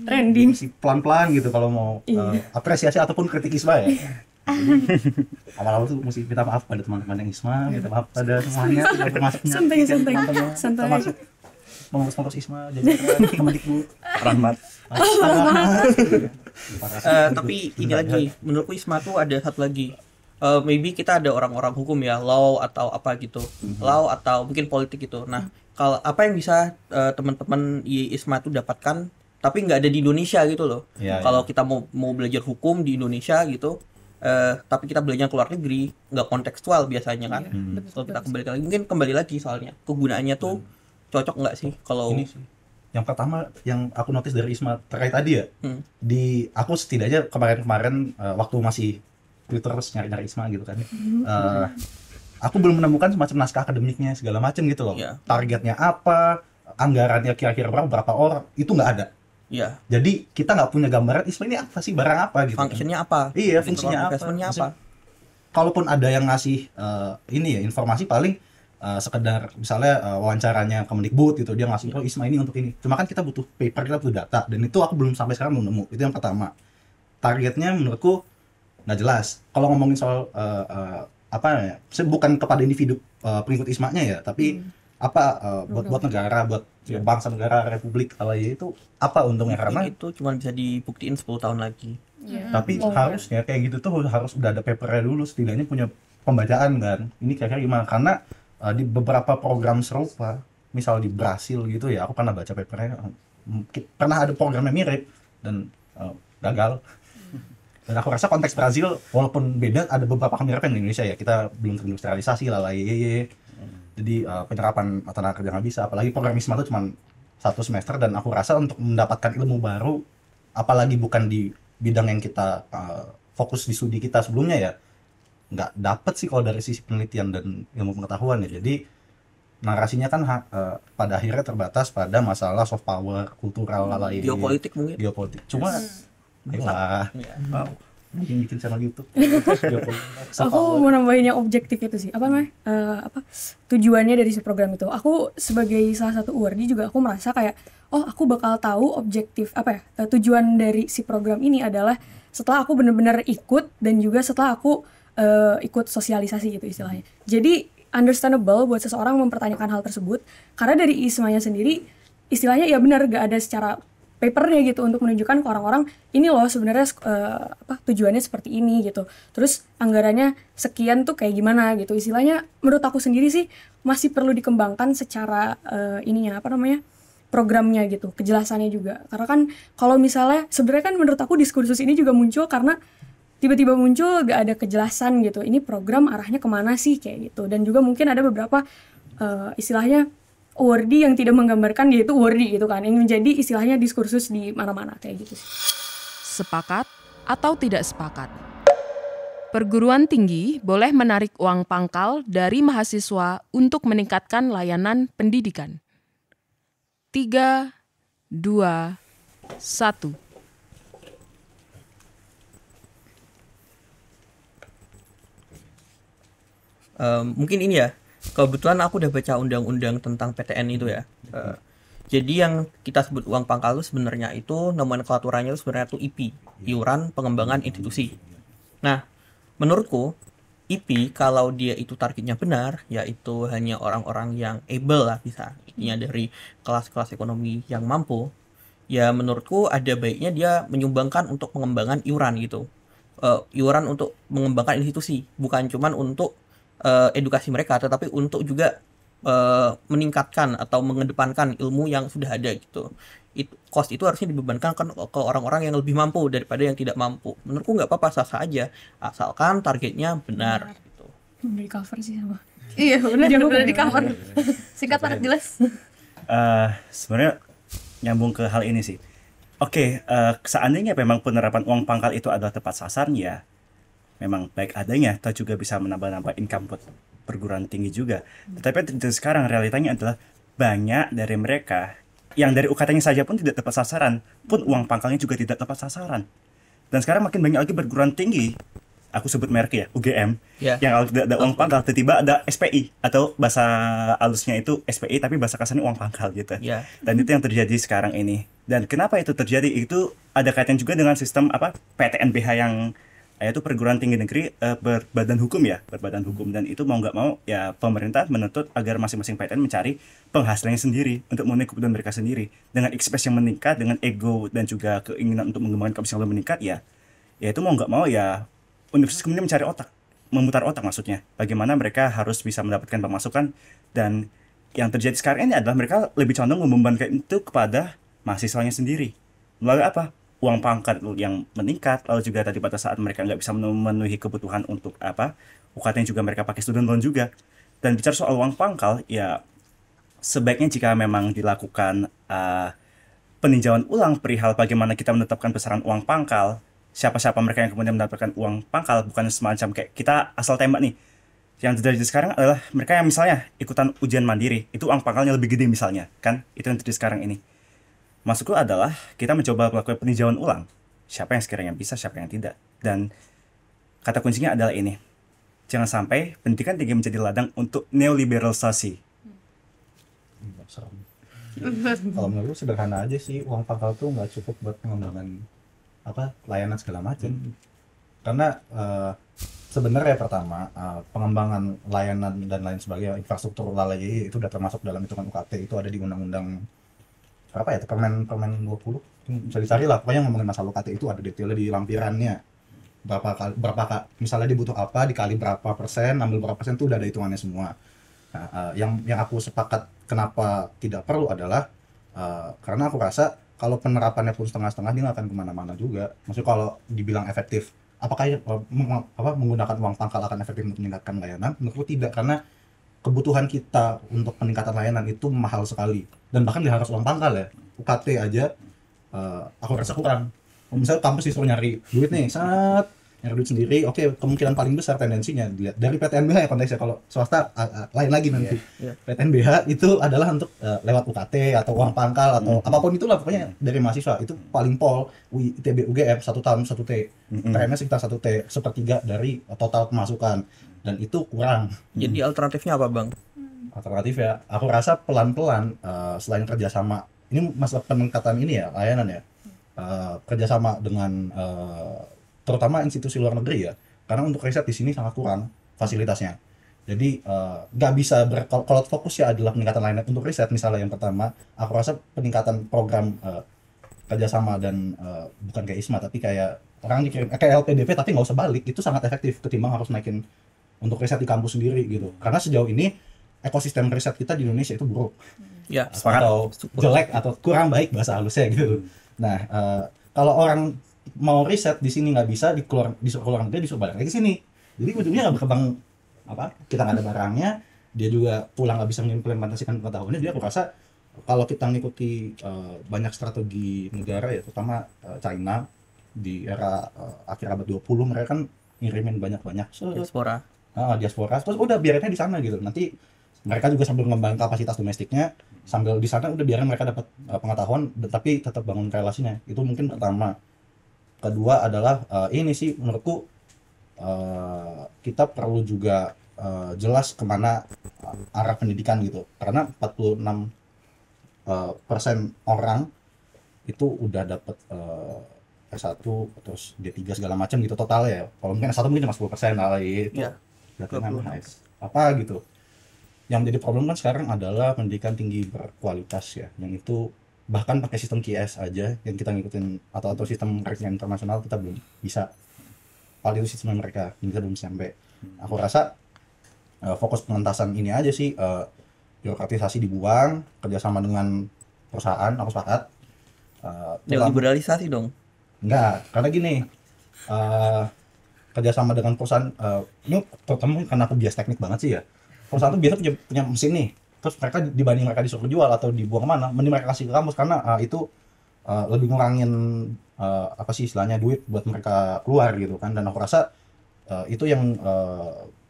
trending. Mesti pelan-pelan gitu kalau mau apresiasi ataupun kritik ISMA ya. Awal-awal tuh mesti minta maaf pada teman-teman yang ISMA, minta maaf pada semuanya. Santai. pengurus ISMA, jajaran Kemendikbud, Rahmat. Tapi ini lagi, menurutku ISMA tuh ada satu lagi. Maybe kita ada orang-orang hukum ya, law atau apa gitu, law atau mungkin politik gitu. Nah, kalau apa yang bisa teman-teman di ISMA itu dapatkan, tapi nggak ada di Indonesia gitu loh. Kalau kita mau belajar hukum di Indonesia gitu, tapi kita belajar ke luar negeri, nggak kontekstual biasanya kan. Kalau kita kembali lagi soalnya kegunaannya tuh cocok nggak sih kalau ini sih. Yang pertama yang aku notice dari ISMA terkait tadi ya, di aku setidaknya kemarin waktu masih Twitter terus nyari-nyari ISMA gitu kan, aku belum menemukan semacam naskah akademiknya segala macam gitu loh. Targetnya apa, anggarannya kira-kira berapa orang, itu nggak ada. Jadi kita nggak punya gambaran ISMA ini apa sih, barang apa gitu. Fungsinya apa? Iya, fungsinya apa. Kalaupun ada yang ngasih ini ya informasi paling sekedar misalnya wawancaranya Kemendikbud gitu, dia ngasih ISMA ini untuk ini. Cuma kan kita butuh paper, kita butuh data, dan itu aku belum sampai sekarang belum nemu. Itu yang pertama. Targetnya menurutku nggak jelas. Kalau ngomongin soal apa ya, bukan kepada individu pengikut ISMA-nya ya, tapi buat negara, buat bangsa, negara, republik alay itu apa untungnya, karena itu cuma bisa dibuktiin 10 tahun lagi. Tapi harusnya kayak gitu tuh harus udah ada papernya dulu, setidaknya punya pembacaan kan. Ini kira-kira gimana? Karena di beberapa program serupa, misal di Brasil gitu ya, aku pernah baca papernya, pernah ada programnya mirip dan gagal. Dan aku rasa konteks Brazil walaupun beda, ada beberapa kemiripan di Indonesia ya. Kita belum terindustrialisasi lah. Jadi penyerapan tenaga kerja nggak bisa. Apalagi program ISMA itu cuma 1 semester, dan aku rasa untuk mendapatkan ilmu baru, apalagi bukan di bidang yang kita fokus di studi kita sebelumnya ya, nggak dapet sih kalau dari sisi penelitian dan ilmu pengetahuan ya. Jadi narasinya kan pada akhirnya terbatas pada masalah soft power, kultural, geopolitik mungkin. Cuma ayolah, bikin channel YouTube. Aku mau nambahin yang objektif itu sih. Apa namanya? Tujuannya dari si program itu. Aku sebagai salah satu URD juga aku merasa kayak, aku bakal tahu objektif tujuan dari si program ini adalah setelah aku benar-benar ikut, dan juga setelah aku ikut sosialisasi gitu istilahnya. Jadi understandable buat seseorang mempertanyakan hal tersebut, karena dari ISMA-nya sendiri istilahnya ya benar gak ada secara papernya gitu untuk menunjukkan ke orang-orang ini loh sebenarnya tujuannya seperti ini gitu. Terus anggarannya sekian tuh kayak gimana gitu. Istilahnya menurut aku sendiri sih masih perlu dikembangkan secara programnya gitu, kejelasannya juga. Karena kan kalau misalnya sebenarnya kan menurut aku diskursus ini juga muncul karena tiba-tiba muncul gak ada kejelasan gitu. Ini program arahnya kemana sih kayak gitu. Dan juga mungkin ada beberapa istilahnya wordy yang tidak menggambarkan dia itu wordy gitu kan, yang menjadi istilahnya diskursus di mana-mana kayak gitu. Sepakat atau tidak sepakat? Perguruan tinggi boleh menarik uang pangkal dari mahasiswa untuk meningkatkan layanan pendidikan. 3, 2, 1. Mungkin ini ya, kebetulan aku udah baca undang-undang tentang PTN itu ya. Jadi yang kita sebut uang pangkal itu sebenarnya itu nomenklaturanya itu sebenarnya itu IP, iuran pengembangan institusi. Nah, menurutku IP kalau dia itu targetnya benar, yaitu hanya orang-orang yang able lah, bisa intinya dari kelas-kelas ekonomi yang mampu, ya menurutku ada baiknya dia menyumbangkan untuk pengembangan iuran gitu. Iuran untuk mengembangkan institusi, bukan cuman untuk edukasi mereka, tetapi untuk juga meningkatkan atau mengedepankan ilmu yang sudah ada gitu. Cost itu harusnya dibebankan ke orang-orang yang lebih mampu daripada yang tidak mampu. Menurutku nggak apa-apa, sah-sah aja, asalkan targetnya benar gitu. Udah di cover sih sama. Iya udah di cover. Singkat banget, jelas. Sebenarnya nyambung ke hal ini sih. Oke, seandainya memang penerapan uang pangkal itu adalah tepat sasarannya, memang baik adanya, atau juga bisa menambah-nambah income buat perguruan tinggi juga. Tetapi sekarang realitanya adalah banyak dari mereka yang dari UKT-nya saja pun tidak tepat sasaran, pun uang pangkalnya juga tidak tepat sasaran. Dan sekarang makin banyak lagi perguruan tinggi, aku sebut merek ya, UGM, yang tidak ada uang pangkal, tiba-tiba ada SPI, atau bahasa halusnya itu SPI, tapi bahasa kasarnya uang pangkal gitu. Dan itu yang terjadi sekarang ini. Dan kenapa itu terjadi? Itu ada kaitan juga dengan sistem PTNBH yang yaitu perguruan tinggi negeri berbadan hukum dan itu mau nggak mau ya pemerintah menuntut agar masing-masing PTN mencari penghasilannya sendiri untuk memenuhi kebutuhan mereka sendiri dengan ekspektasi yang meningkat, dengan ego dan juga keinginan untuk mengembangkan kapasitas yang meningkat ya itu mau nggak mau ya universitas kemudian memutar otak maksudnya bagaimana mereka harus bisa mendapatkan pemasukan. Dan yang terjadi sekarang ini adalah mereka lebih condong membebankan itu kepada mahasiswanya sendiri melalui apa? Uang pangkat yang meningkat, lalu juga tadi pada saat mereka nggak bisa memenuhi kebutuhan untuk apa UKT juga mereka pakai student loan juga. Dan bicara soal uang pangkal ya sebaiknya jika memang dilakukan peninjauan ulang perihal bagaimana kita menetapkan besaran uang pangkal, siapa-siapa mereka yang kemudian mendapatkan uang pangkal, bukan semacam kayak kita asal tembak nih. Yang terjadi sekarang adalah mereka yang misalnya ikutan ujian mandiri itu uang pangkalnya lebih gede misalnya, kan itu yang terjadi sekarang ini. Maksudku adalah kita mencoba melakukan peninjauan ulang siapa yang sekiranya bisa, siapa yang tidak. Dan kata kuncinya adalah ini, jangan sampai pendidikan tinggi menjadi ladang untuk neoliberalisasi. Kalau menurut gue sederhana aja sih, uang pangkal tuh nggak cukup buat pengembangan layanan segala macam. Karena sebenarnya pertama pengembangan layanan dan lain sebagainya, infrastruktur lalai itu udah termasuk dalam hitungan UKT, itu ada di undang-undang Permen 20 bisa dicari lah, pokoknya ngomongin masalah UKT itu ada detailnya di lampirannya, berapa misalnya dibutuh apa dikali berapa persen, ambil berapa persen, itu udah ada hitungannya semua. Nah, yang aku sepakat kenapa tidak perlu adalah karena aku rasa kalau penerapannya pun setengah-setengah dia nggak akan kemana-mana juga. Maksudnya kalau dibilang efektif, apakah menggunakan uang pangkal akan efektif untuk meningkatkan layanan? Menurutku tidak, karena kebutuhan kita untuk peningkatan layanan itu mahal sekali dan bahkan dia harus uang pangkal ya. UKT aja aku rasa kurang. Misalnya kampus disuruh nyari duit nih, nyari duit sendiri, oke, kemungkinan paling besar tendensinya dilihat dari PTNBH ya konteksnya. Kalau swasta lain lagi nanti. PTNBH itu adalah untuk lewat UKT atau uang pangkal atau apapun itulah, pokoknya dari mahasiswa itu paling pol. UI, ITB, UGM 1 tahun 1 T, TMS sekitar 1 T, sepertiga dari total pemasukan, dan itu kurang. Jadi alternatifnya apa Bang? Alternatif ya, aku rasa pelan-pelan selain kerjasama, ini masalah peningkatan ini ya layanan ya, kerjasama dengan terutama institusi luar negeri ya, karena untuk riset di sini sangat kurang fasilitasnya. Jadi nggak bisa kalau fokus ya adalah peningkatan layanan untuk riset misalnya. Yang pertama aku rasa peningkatan program kerjasama dan bukan kayak ISMA tapi kayak orang dikirim kayak LPDP tapi nggak usah balik, itu sangat efektif ketimbang harus naikin untuk riset di kampus sendiri gitu. Karena sejauh ini ekosistem riset kita di Indonesia itu buruk, ya, atau jelek atau kurang baik bahasa halusnya gitu. Nah kalau orang mau riset di sini nggak bisa, disuruh keluar negeri, disuruh balik lagi ke sini, jadi ujungnya nggak berkembang kita nggak ada barangnya, dia juga pulang nggak bisa mengimplementasikan pengetahuannya. Dia aku rasa kalau kita ngikuti banyak strategi negara ya, terutama China di era akhir abad 20 mereka kan ngirimin banyak-banyak diaspora, terus udah biarinnya di sana gitu. Nanti mereka juga sambil mengembangkan kapasitas domestiknya, sambil di sana udah biarin mereka dapat pengetahuan, tapi tetap bangun relasinya. Itu mungkin pertama. Kedua adalah ini sih menurutku kita perlu juga jelas kemana arah pendidikan gitu, karena 46% orang itu udah dapat S1 terus D3 segala macam gitu total ya. Kalau mungkin S1 mungkin cuma 10% lah itu. Ya, apa gitu. Yang jadi problem kan sekarang adalah pendidikan tinggi berkualitas ya, yang itu bahkan pakai sistem QS aja yang kita ngikutin atau sistem ranking internasional kita belum bisa. Paling itu sistem mereka kita belum sampai. Aku rasa fokus pengentasan ini aja sih, birokratisasi dibuang, kerjasama dengan perusahaan, aku sepakat. Liberalisasi dong? Enggak, karena gini, kerjasama dengan perusahaan, ini terutama karena aku bias teknik banget sih ya. Perusahaan tuh biasa punya mesin nih, terus mereka dibanding mereka disuruh jual atau dibuang kemana, mending mereka kasih ke kampus karena itu lebih ngurangin duit buat mereka keluar gitu kan. Dan aku rasa itu yang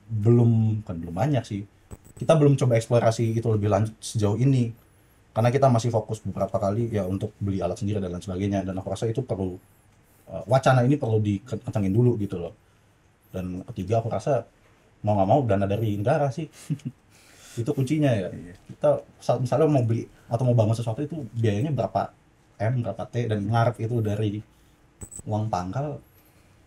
belum banyak sih. Kita belum coba eksplorasi itu lebih lanjut sejauh ini karena kita masih fokus beberapa kali ya untuk beli alat sendiri dan lain sebagainya. Dan aku rasa itu perlu wacana ini perlu dikentangin dulu gitu loh. Dan ketiga aku rasa mau nggak mau dana dari negara sih. Itu kuncinya ya. Kita misalnya mau beli atau mau bangun sesuatu itu biayanya berapa M, berapa T, dan ngarep itu dari uang pangkal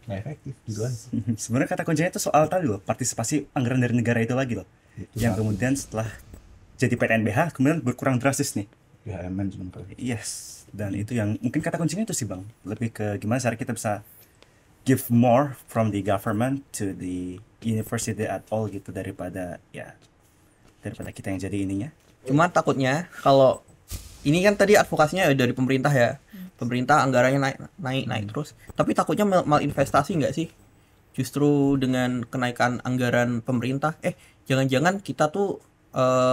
nggak efektif gitu kan. Sebenarnya kata kuncinya itu soal tadi loh, partisipasi anggaran dari negara itu lagi loh. Yang kemudian setelah jadi PTNBH kemudian berkurang drastis nih. Ya management. Yes, dan itu yang mungkin kata kuncinya itu sih Bang. Lebih ke gimana cara kita bisa give more from the government to the university at all gitu daripada kita yang jadi ininya. Cuman takutnya kalau ini kan tadi advokasinya dari pemerintah ya. Pemerintah anggarannya naik terus. Tapi takutnya malinvestasi nggak sih? Justru dengan kenaikan anggaran pemerintah, jangan-jangan kita tuh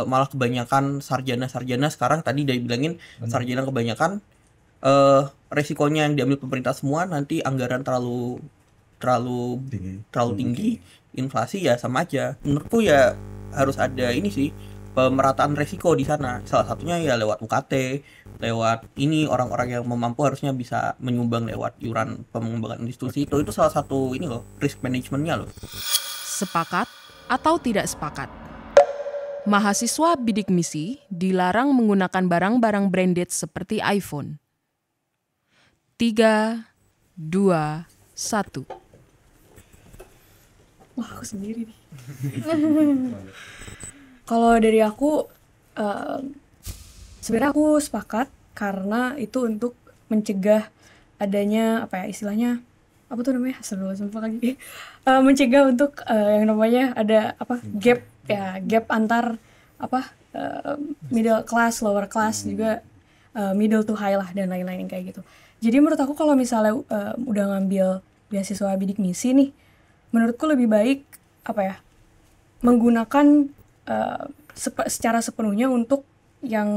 malah kebanyakan sarjana sekarang tadi udah bilangin sarjana kebanyakan resikonya yang diambil pemerintah semua nanti anggaran terlalu tinggi, inflasi ya sama aja. Menurutku ya harus ada ini sih pemerataan resiko di sana. Salah satunya ya lewat UKT, lewat ini orang-orang yang mampu harusnya bisa menyumbang lewat iuran pengembangan institusi itu salah satu ini loh risk managementnya loh. Sepakat atau tidak sepakat? Mahasiswa bidik misi dilarang menggunakan barang-barang branded seperti iPhone. 3, 2, 1. Wah, aku sendiri nih. Kalau dari aku, sebenarnya aku sepakat karena itu untuk mencegah adanya istilahnya apa tuh namanya lagi mencegah untuk yang namanya ada gap antar middle class, lower class juga middle to high lah dan lain-lain kayak gitu. Jadi menurut aku kalau misalnya udah ngambil beasiswa bidik misi nih, menurutku lebih baik menggunakan secara sepenuhnya untuk yang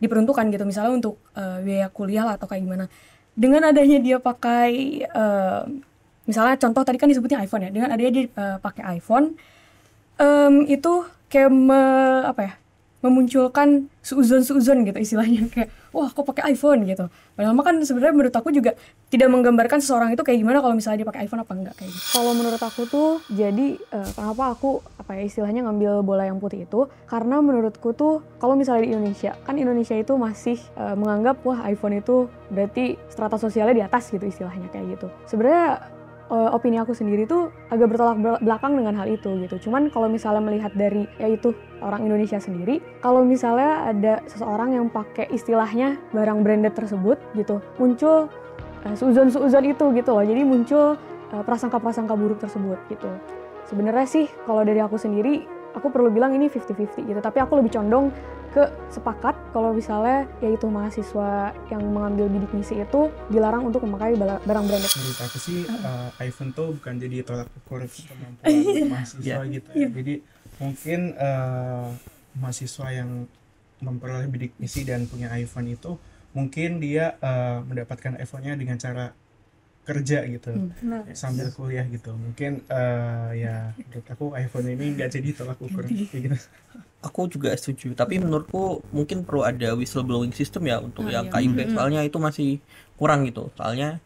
diperuntukkan gitu, misalnya untuk biaya kuliah lah atau kayak gimana. Dengan adanya dia pakai misalnya contoh tadi kan disebutnya iPhone ya, dengan adanya dia pakai iPhone itu kayak memunculkan suuzon gitu istilahnya, kayak wah kok pakai iPhone gitu. Padahal kan sebenarnya menurut aku juga tidak menggambarkan seseorang itu kayak gimana kalau misalnya dia pakai iPhone apa enggak kayak gitu. Kalau menurut aku tuh jadi kenapa aku istilahnya ngambil bola yang putih itu karena menurutku tuh kalau misalnya di Indonesia kan Indonesia itu masih menganggap wah iPhone itu berarti strata sosialnya di atas gitu istilahnya kayak gitu. Sebenarnya opini aku sendiri tuh agak bertolak belakang dengan hal itu gitu. Cuman kalau misalnya melihat dari yaitu orang Indonesia sendiri, kalau misalnya ada seseorang yang pakai istilahnya barang branded tersebut gitu, muncul suuzon itu gitu loh. Jadi muncul prasangka-prasangka buruk tersebut gitu. Sebenarnya sih kalau dari aku sendiri, aku perlu bilang ini 50-50 gitu. Tapi aku lebih condong ke sepakat kalau misalnya yaitu mahasiswa yang mengambil bidik misi itu dilarang untuk memakai barang branded. Menurut aku sih iPhone tuh bukan jadi tolak ukur kemampuan mahasiswa gitu ya. Jadi mungkin mahasiswa yang memperoleh bidik misi dan punya iPhone itu mungkin dia mendapatkan iPhone-nya dengan cara kerja gitu sambil kuliah gitu. Mungkin ya menurut aku iPhone ini nggak jadi tolak ukur gitu. Aku juga setuju, tapi menurutku mungkin perlu ada whistleblowing system ya untuk yang KIP, soalnya itu masih kurang gitu. Soalnya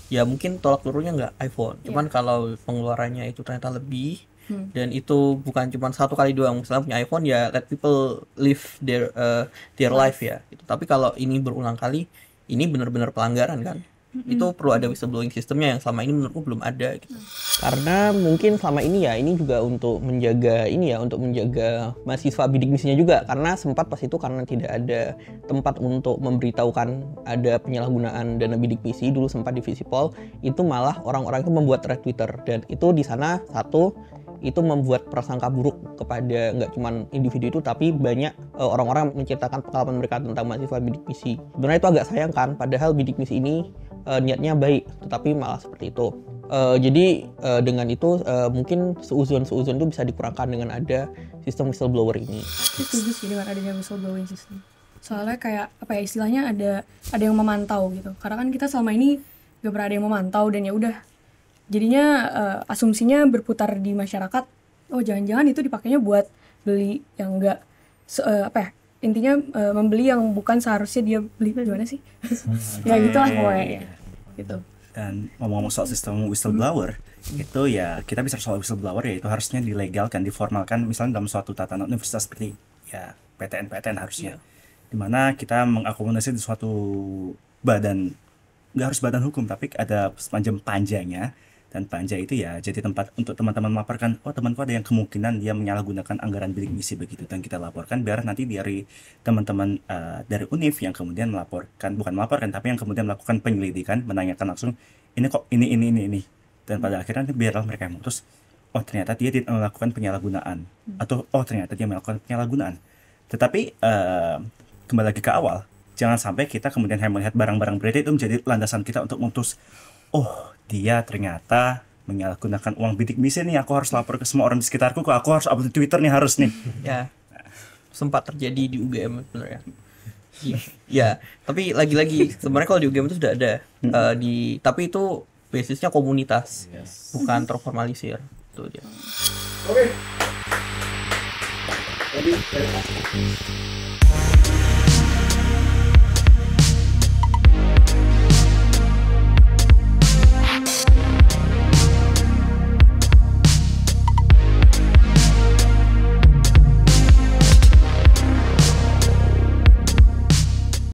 ya mungkin tolak ukurnya nggak iPhone, cuman kalau pengeluarannya itu ternyata lebih dan itu bukan cuma satu kali doang. Misalnya punya iPhone ya let people live their life ya gitu. Tapi kalau ini berulang kali, ini benar-benar pelanggaran kan. Itu perlu ada whistleblowing sistemnya yang selama ini menurutku belum ada gitu. Karena mungkin selama ini ya ini juga untuk menjaga mahasiswa bidik misinya juga, karena sempat pas itu karena tidak ada tempat untuk memberitahukan ada penyalahgunaan dana bidik misi, dulu sempat di Visipol itu malah orang-orang itu membuat thread Twitter, dan itu di sana itu membuat prasangka buruk kepada nggak cuma individu itu tapi banyak orang-orang menceritakan pengalaman mereka tentang mahasiswa bidik misi. Sebenarnya itu agak sayang kan, padahal bidik misi ini niatnya baik tetapi malah seperti itu. Jadi dengan itu mungkin seuzon itu bisa dikurangkan dengan ada sistem whistleblower ini. Setuju sih dengan adanya whistleblowing system. Soalnya kayak istilahnya ada yang memantau gitu. Karena kan kita selama ini gak pernah ada yang memantau dan ya udah. Jadinya asumsinya berputar di masyarakat, oh jangan-jangan itu dipakainya buat beli yang enggak intinya membeli yang bukan seharusnya dia beli. Gimana sih? Ya gitulah pokoknya gitu. Dan ngomong-ngomong soal sistem whistleblower, itu ya kita bisa soal whistleblower ya itu harusnya dilegalkan, diformalkan misalnya dalam suatu tatanan universitas seperti ya PTN harusnya. Dimana kita mengakomodasi di suatu badan, nggak harus badan hukum tapi ada semacam panjanya Dan Panja itu ya jadi tempat untuk teman-teman melaporkan, oh temanku ada yang kemungkinan dia menyalahgunakan anggaran bidik misi begitu, dan kita laporkan biar nanti dari teman-teman dari UNIF yang kemudian bukan melaporkan tapi yang kemudian melakukan penyelidikan, menanyakan langsung ini kok ini, dan pada akhirnya biarlah mereka yang memutus, oh ternyata dia tidak melakukan penyalahgunaan atau oh ternyata dia melakukan penyalahgunaan. Tetapi kembali lagi ke awal, jangan sampai kita kemudian hanya melihat barang-barang berita itu menjadi landasan kita untuk memutus, oh dia ternyata menyalahgunakan uang bidik misi nih, aku harus lapor ke semua orang di sekitarku, aku harus upload di Twitter nih harus nih. Ya, sempat terjadi di UGM sebenarnya. Ya, tapi lagi-lagi sebenarnya kalau di UGM itu sudah ada tapi itu basisnya komunitas, bukan terformalisir. Itu dia. Oke.